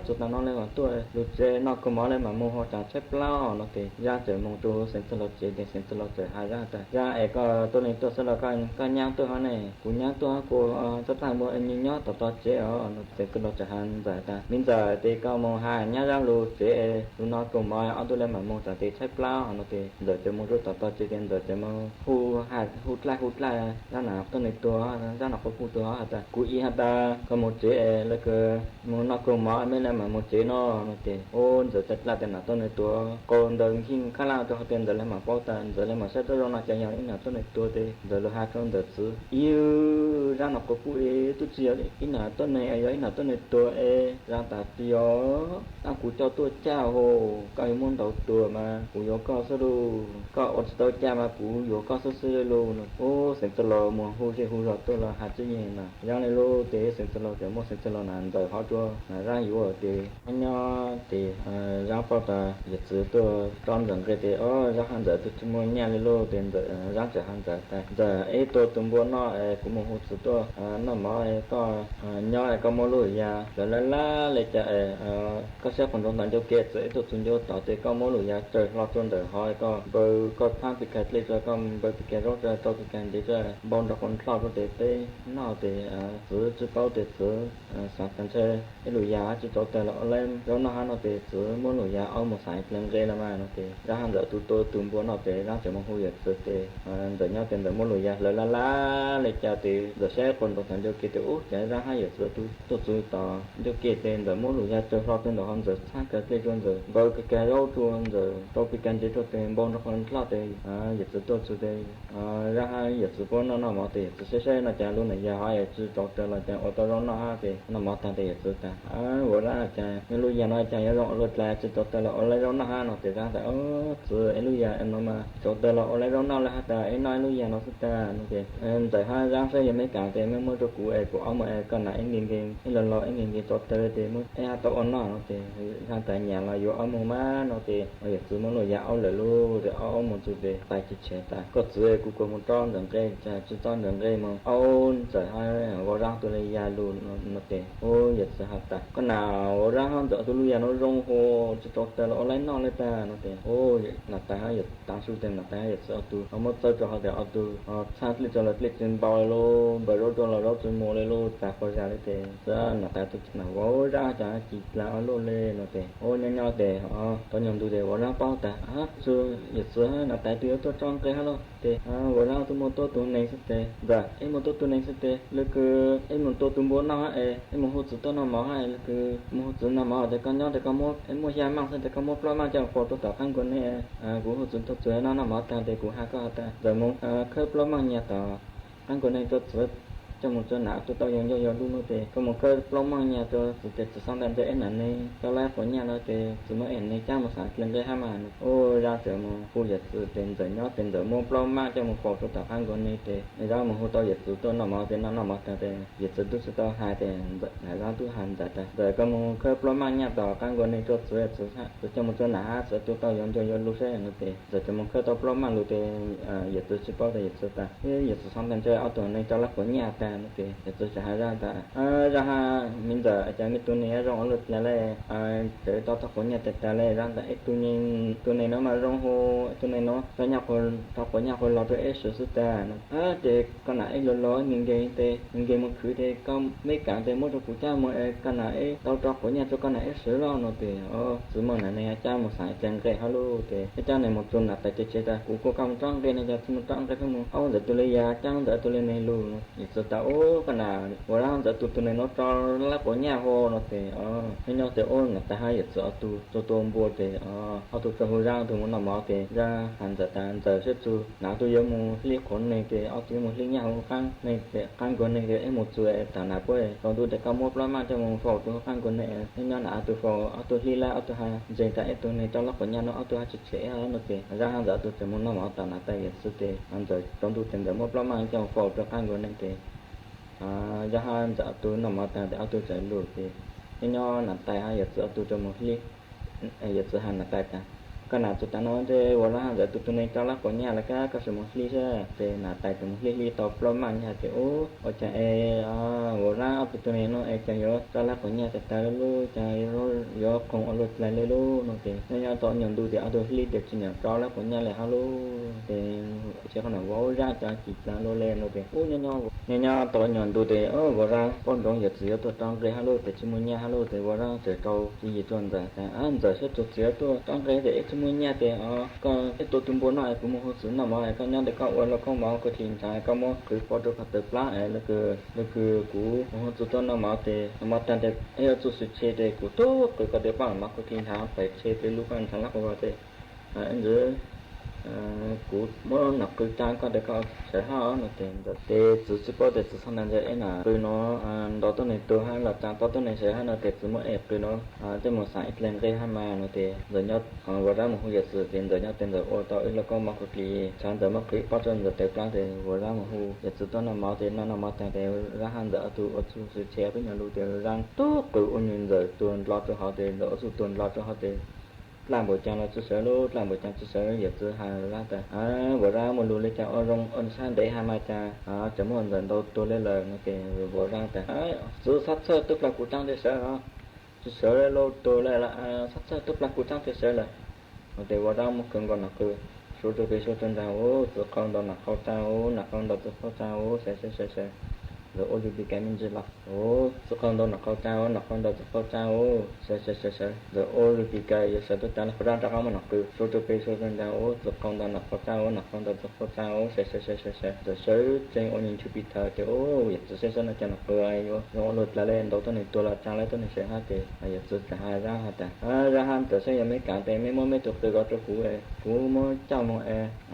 จุดนั้นเลยว่าตัวลูกเจ๊นอกก็มอเลยมาโมเขาจะใช้เปล่าเนาะแต่ยาจะโมตัวเซนต์ลอเจ๊เด็กเซนต์ลอเจ๊หายาแต่ยาก็ตัวนี้ตัวสลับกันย่างตัวเขาเนี่ยกูย่างตัวกูจะทำโมเอ็นย่อต่อเจ๊เซนต์ลอจะหันแต่ตามินจะตีก็โมหายย่างลูกเจ๊ลูกนอกก็มอเอาตัวเลยมาโมจะตีใช้เปล่าเนาะแต่เดี๋ยวจะโมตัวต่อเจ๊เดี๋ยวจะโมหูไล่ด้านหน้าตัวนี้ตัวด้านหน้าก็หูตัวแต่กูอีหัดตาก็โมเจ๊แล้วก็มันนักก็มาไม่ได้มาโมเจโน่มาเตโอนจะจัดลาแต่หน้าต้นในตัวก่อนเดินหิ้งข้างล่างตัวเขาเต็มเดินเลยมาป้อตันเดินเลยมาเซตตัวน่าจะยังอีหน้าต้นในตัวเตเดินเลยหาต้นเดินซื้อร้านนักก็พูดตุ๊จีอะไรอีหน้าต้นในอะไรอีหน้าต้นในตัวร้านตาเตียวตั้งกูเจ้าตัวเจ้าโหก็ยังมุ่งตัวมากูยกก็สะดูก็อดตัวเจ้ามากูยกก็ซื้อโลนโอ้เสียงตลอดมัวหูเจ้าหูรอตัวละหาจีเงี้ยนะยังในโลเตเสียงตลอดแต่มัวเสียงตลอดนั้นแต่เขาตัวraอยู่thì anh thì ra bao ta dịch sự tôi trong rằng cái thì ra hàng giờ tôi mua nhà lô tiền ra chợ hàng giờ ấy tôi tung buôn nó cũng một hộp tôi nó mở có nhỏ có mua lúa ya rồi lấy chợ có xếp phần trong cho kia sẽ tôi tung vô tao thì có mua lúa ya trời lo tuần đời hỏi có phan bị kẹt lên rồi con bị kẹt rồi tôi bị kẹt đi rồi bon đó còn lo rồi thì nó thì giữ chữ bao thì giữ sản phẩm chơi cái lúa ya chỉ cho tờ lọ lên rồi nó thì giữ mua lúa ya ở một sải lên dây là mà nó thì ra hàng giờ tôi tung buôn nó thì ra chợ một hồ dịch thì đời nhau tiền đời mua lúa ya lấy chợ thì giờ sẽ còn rồng tàu thành cho kia tiểu chạy ra hai giờ sửa tu tu tàu cho kia tên rồi mỗi lúc ra chơi lo tên đồ hơn giờ sáng cái tên rồi rồi cái rau chuông rồi tàu bị cắn chết cho tên bon nó còn lo tên giờ sửa tu tên ra hai giờ sửa con nó mà tiền sẽ là chạy luôn này giờ hai giờ tàu chơi là chạy ô tô nó ha thì nó mà tăng tiền sửa ta vừa ra chạy nếu lúc giờ nó chạy rong lột là tàu chơi là ô lấy rong nó ha nó thì ra tại sửa lúc giờ em nó mà tàu chơi là ô lấy rong nó là ha tại em nói lúc giờ nó sẽ ta ok em tại hai ra sẽ mấy cả thì mới cho cụ của ông mà còn lại anh nghiền lần lo anh nghiền tàu chơi thì mới tàu nó thì ra tại nhà là vô ông má nó thì bây giờ cứ muốn lo dạo lại luôn rồi ông một chút để tài chỉ chế ta có chơi cụ có một tròn đường cây chỉ tròn đường cây mà ông trời hai vào ra tôi lấy ra luôn nó thì ôi giờ sẽ học ta con nào ra hơn tôi lui ra nó rong hồ chỉ tàu chơi nó lấy nó lấy ta nó thì ôi là ta giờ tăng số tiền là ta giờ sẽ tôi ông mất tới cho họ để tôi sát lên cho là lên trên bao luôn bởi rồi cho là đó tôi mua lên luôn ta có ra lấy tiền đó là ta tôi nào có ra chả chỉ là luôn lên nó thì ôi nhau thì họ tôi nhầm tôi để vào ra bao ta xưa giờ là tại tôi trong cái hello thì vào ra tôi mua tôi này sẽ thế rồi em mua tôi này sẽ thế là cứ em mua tôi muốn nó em mua hút tôi nó máu hay là cứ mua hút nó máu thì con nhau thì con mua em mua giang mang thì con mua lo mang cho phò tôi tạo khăn quần này của hút tôi chơi nó máu ta thì của hai con ta rồi mua khớp lo mang nhà tao khăn quần này tôi trong một chỗ nào tôi tao dùng luôn nó thì có một cái lông mang nhà tôi từ xong đến tới này này tao lấy của nhà nó thì từ mới này cha một sản lên cái ham ăn ô ra từ một khu dịch từ tiền rồi nhớ tiền rồi mua lông mang cho một phòng tôi tập ăn con này thì ra một khu tao dịch từ tôi nằm ở tiền nó nằm ở tiền dịch từ tôi tao hai tiền này ra tôi hành tại rồi có một cái lông mang nhà tao ăn con này tôi sửa trong một chỗ nào sửa tôi tao dùng luôn xe nó thì rồi từ một cái tao lông mang luôn thì dịch từ chỉ bao giờ dịch từ ta dịch từ xong đến chơi ở tuần này tao lấy của nhà ta thì tôi sẽ ra ta ra mình giờ cho mình tôi này rong lượt là để tao thọc của nhà ta là ra tại tôi này nó mà rong hồ tôi này nó nhà hồi thọc của nhà hồi lo tôi sửa ta thì con này lo những cái một thứ thì có mấy cả thì mỗi phụ cha mỗi con này tao thọc của nhà cho con này sửa lo nó thì sửa mà này cha một sải chẳng cái hello thì cái cha này một tuần là tại chơi ta cũng có công trang cái này cho một trang cái không giờ tôi lấy ra trang giờ tôi lên này luôn thì tao cái nào vừa ra giờ tụi này nó cho lá của nhà hồ nó thì hay nhau thì ôn là ta hay giờ tụi mua thì tụi cho hồi ra tụi muốn làm máu thì ra hàng giờ xếp tụi nào tôi giống một liếc con này thì tụi một liếc nhà hồ khăn này thì khăn con này thì một chuỗi tao nạp quê còn tôi để cao một lắm mà cho một phò tôi khăn con này hay nhau là tụi phò tụi li la tụi hai giờ tại tụi này cho lá của nhà nó tụi hai chụp sẽ nó thì ra hàng giờ tụi muốn làm máu tao nạp tay giờ thì hàng giờ trong tụi tiền để một lắm mà cho một phò cho khăn con này thì ra hai giờ tôi nằm ở tại tôi chạy lùi thì nó là tại hai giờ tôi cho một ly giờ hàng là tại cả cái nào tôi ta nói thế vừa là giờ tôi này cho lá của nhà là cái sự một ly thế thì là tại một ly to pro mang nhà thì ở chạy vừa ra tôi này nó chạy vô cho lá của nhà thì ta luôn chạy rồi vô không ở lượt lại luôn nó thì nên tôi nhận đủ thì tôi ly được chỉ nhận cho lá của nhà là hello thì chứ không nào vô ra cho chỉ là lô lên nó thì nhau tôi nhận đủ thì vừa ra con đồng nhiệt gì tôi trong cái hello thì chỉ muốn nhà hello thì vừa ra sẽ trâu gì chuẩn rồi giờ sẽ chụp gì tôi trong cái để mua nhà thì còn cái tôi muốn nói cũng một số nào mà con nhau để cậu là không bảo có tiền trái có một cái photo khát được lá là cứ cũ một số tôi nào mà thì mà tan để ấy tôi sẽ chơi để cũ tốt cái cái để bảo mà có tiền tháo phải chơi để lúc ăn thằng lắc vào thì anh giờ cũ mỗi nạp cái trang có để có sẽ hao nó tiền để chỉ có để sang năm giờ là tôi nó đó tôi này tôi hay là trang tôi này sẽ hay là để mỗi ép tôi nó cho một sải lên cái hai mà nó tiền rồi nhớ vừa ra một hồi giờ sự tiền rồi nhớ tiền rồi ô tôi là có một cái trang rồi mất cái bắt chân rồi tiền trang thì vừa ra một hồi giờ sự tôi làm máu thì nó làm máu thì ra hàng giờ tôi ở chỗ sự chế với nhà lưu tiền rằng tốt cứ ôn nhuận rồi tuần lo cho họ thì đỡ số tuần lo cho họ thì làm buổi chiều là chú sớ luôn làm buổi chiều chú sớ giờ chú hai ra ta vừa ra một lùi lấy chào ở rong ôn san để hai mai cha chấm một lần đâu tôi lấy lời nó kì vừa ra ta chú sát sơ tức là cụ trang để sớ đó chú sớ lấy lô tôi lấy là sát sơ tức là cụ trang để sớ là để vừa ra một cơn còn là cứ số tôi cái số chân ra ô tôi con đó là khâu trao là con đó tôi khâu trao sẽ rồi ô thì cái mình chỉ là ô số con đâu nó cao trao nó con đâu cao trao sẽ rồi ô thì cái sẽ tôi trả nó ra cho mà nó cứ số cho cái số con đâu ô số con đâu nó cao trao nó con đâu cao trao sẽ rồi số trên ô nhìn chụp bị thở thì ô vậy sẽ nó cho nó cười vô nó lột là lên đâu tôi này tôi là trang lấy tôi này sẽ hát thì vậy rồi cả hai ra hả ta ra han từ sẽ mấy cả thì mấy món mấy chục từ gọi cho cú mới cho một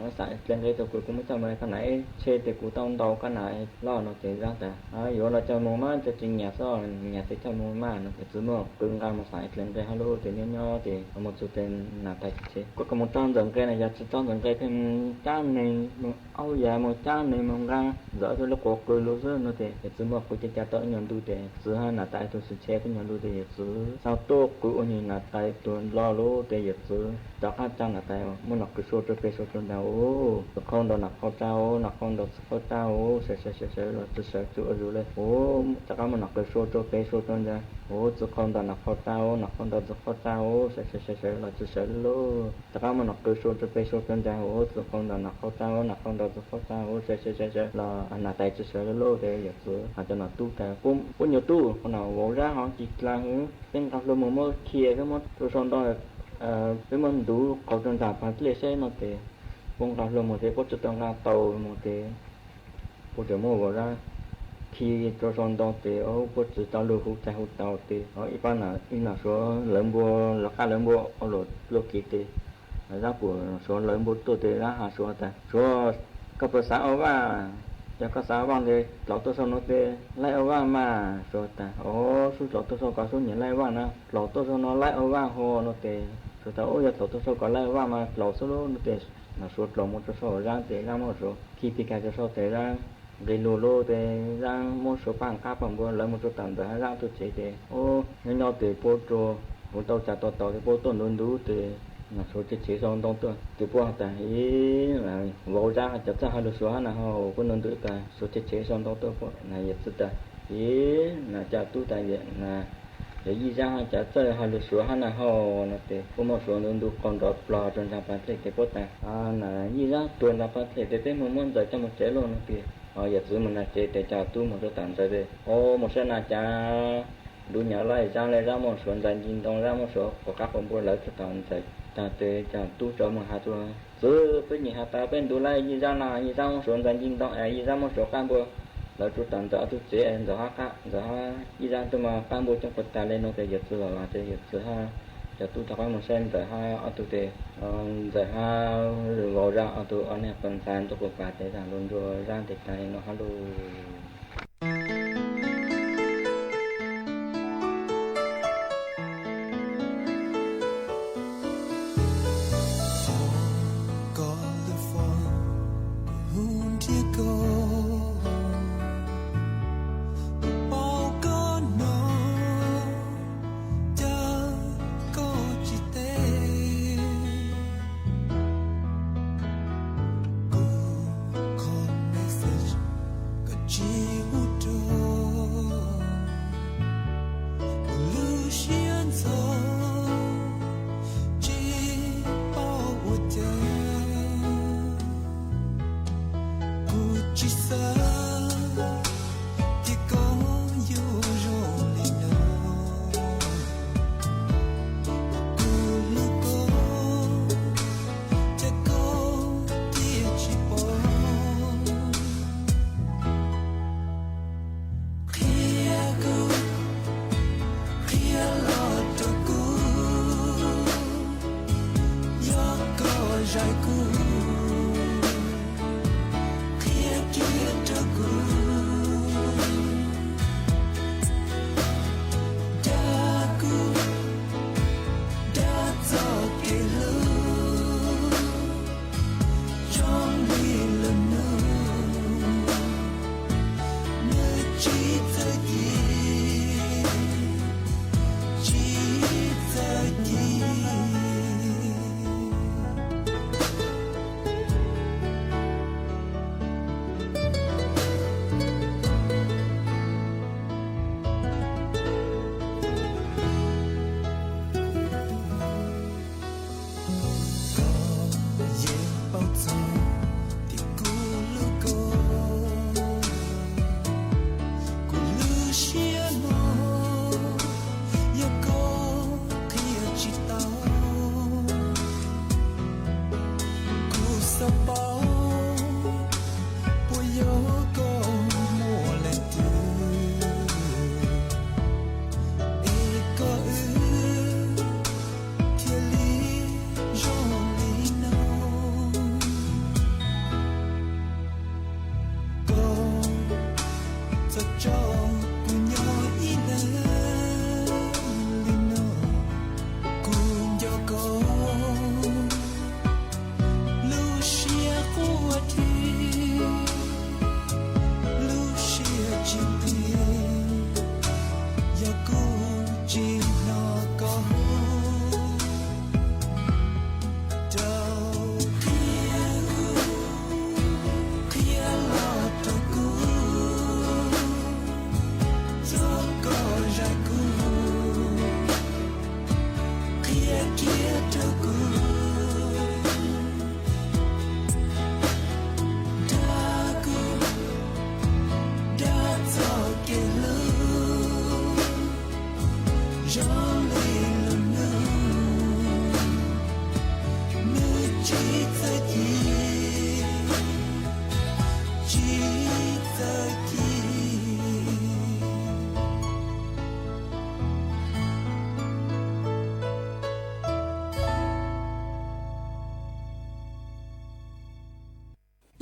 nó xài lên cái tôi cũng mới cho mấy cái này chơi thì cú tông đầu cái này lo nó thì ra ta rồi là cho một má cho trình nhà sau nhà thì cho một má nó phải giữ một cưng ra một xài lên cái hello thì nhỏ thì một số tiền là tài chế có một trăm dần cây này giờ trăm dần cây thêm trăm này áo dài một trăm này mong ra giờ tôi lúc có cười lúc nữa nó thì giữ một cái cha tới nhận đu thì giữ hai là tại tôi sẽ che cái nhận đu thì giữ sau tốt cứ ôn như là tại tôi lo lố thì giữ cho hai trăm là tại muốn học cái số cho cái số cho đâu không đâu là không trao là không đâu không trao sẽ là sẽ chịu rồi lên chắc là mình học cái số cho cái số cho ra chứ không đâu là không trao là không đâu không trao sẽ là sẽ luôn chắc là mình học cái số cho cái số cho ra chứ không đâu là không trao là không đâu không trao sẽ là anh là tại sẽ luôn thì giữ cho nó tu cả cũng nhiều tu còn nào gõ ra họ chỉ là bên cạnh luôn một kia cái một rồi xong đó cái mình đủ cầu tròn đạp và lấy xe nó thì cũng cặp luôn một cái có chút tăng ra tàu một cái có chút mua vào ra khi cho xong đó thì có chút tàu lưu hút tàu thì ít ban là số lớn bùa là khá lớn bùa ở lột kỹ thì ra của số lớn bùa tôi thì ra hà số cấp bậc xã ở và cho các xã bằng thì lẩu tôi xong nó thì lại ở vào mà rồi ta số lẩu tôi xong có số nhiều lại vào nữa lẩu tôi xong nó lại ở vào hồ nó thì rồi ta giờ lẩu tôi xong có lại ở vào mà lẩu số nó thì là số lẩu một số ra thì ra một số khi bị cái số thì ra gây lô thì ra một số bằng cá bằng bữa lấy một số tầm để ra tôi chỉ thì nhỏ thì bố trò một tàu trả tàu thì bố tôi luôn đủ thì là số chế xong đông tôi từ qua tại là vào ra chặt ra hai được số là họ có nên được cả số chế xong đông tôi này vậy tất là chặt tu tại vậy là để đi ra chặt ra hai được số là họ là thì có một số nên được còn đọt lò trên ra bán thì có tại là đi ra tuần là bán thì tới một món rồi cho một chế luôn thì họ giờ giữ mình là chế để chặt tu một số tạm rồi thì một số là chặt đủ nhỏ lại ra một số dành nhìn đông ra một số của các ông bố lấy cho tạm rồi ta tới cha tu cho một hạt thôi cứ với những hạt ta bên đủ lại như ra một số dành nhìn đông như ra một số cán bộ là chú tạm giờ chú chế em giờ khác giờ như ra tôi mà cán bộ trong quần ta lên nó thì giờ tôi là thì giờ giờ tôi cho một xem giờ ở tôi thì giờ rồi gọi ra ở tôi anh em phần fan tôi cũng phải để rằng luôn rồi ra thì cái nó hello Chỉ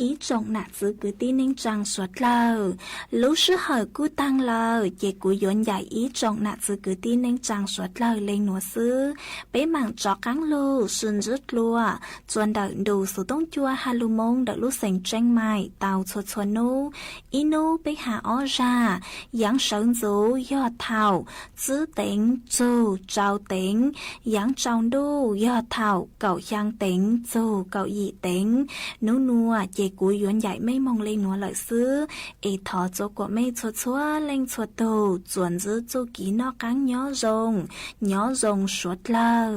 ý trọng nạ giữ cứ tí ninh trang suốt lâu lúc sư hỏi cú tăng lâu dễ cú dọn dạy ý trọng nạ giữ cứ tí ninh trang suốt lâu lên nụ sư bế mạng chó cắn lưu xuân rứt lùa chuẩn đợi đủ số tông chua hà lưu mông đợi lúc sành tranh mài tàu chuột chuột nô ý nô bế hạ ó ra giáng sống dấu do thảo giữ tính dù trao tính giáng trong đô do thảo cậu giang tính dù cậu dị tính nô nùa dễ cú yuan dạy mấy mong lên nó lợi xứ ê thọ chỗ của mấy chuột chúa lên chuột đầu chuẩn giữ chỗ ký nó cắn nhỏ rồng suốt lâu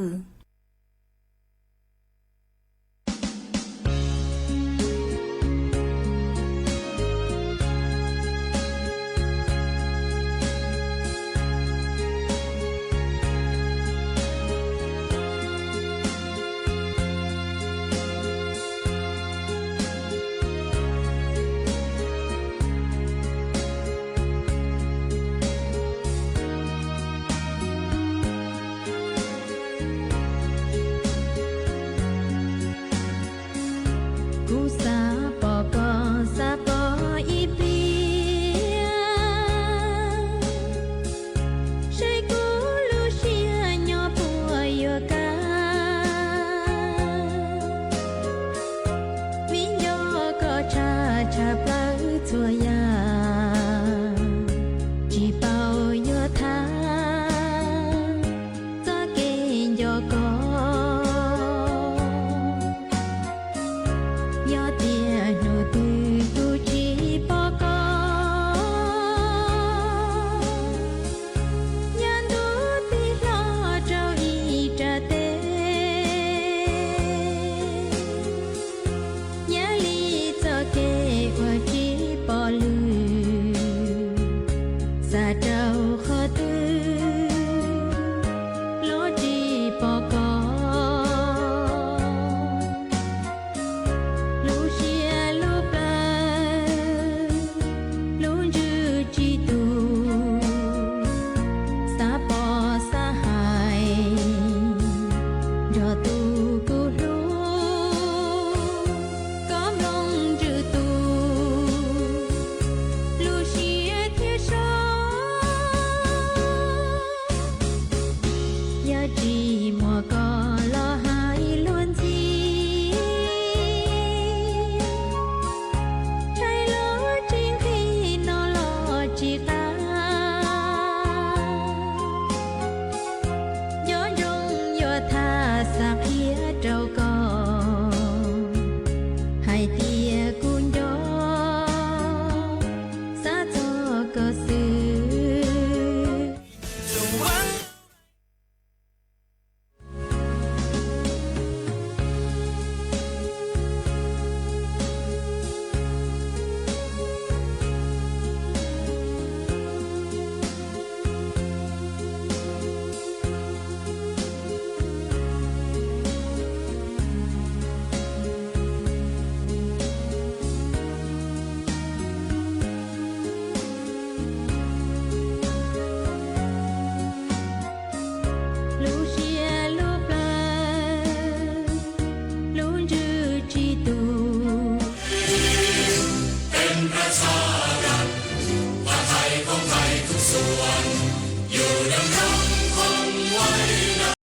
ก็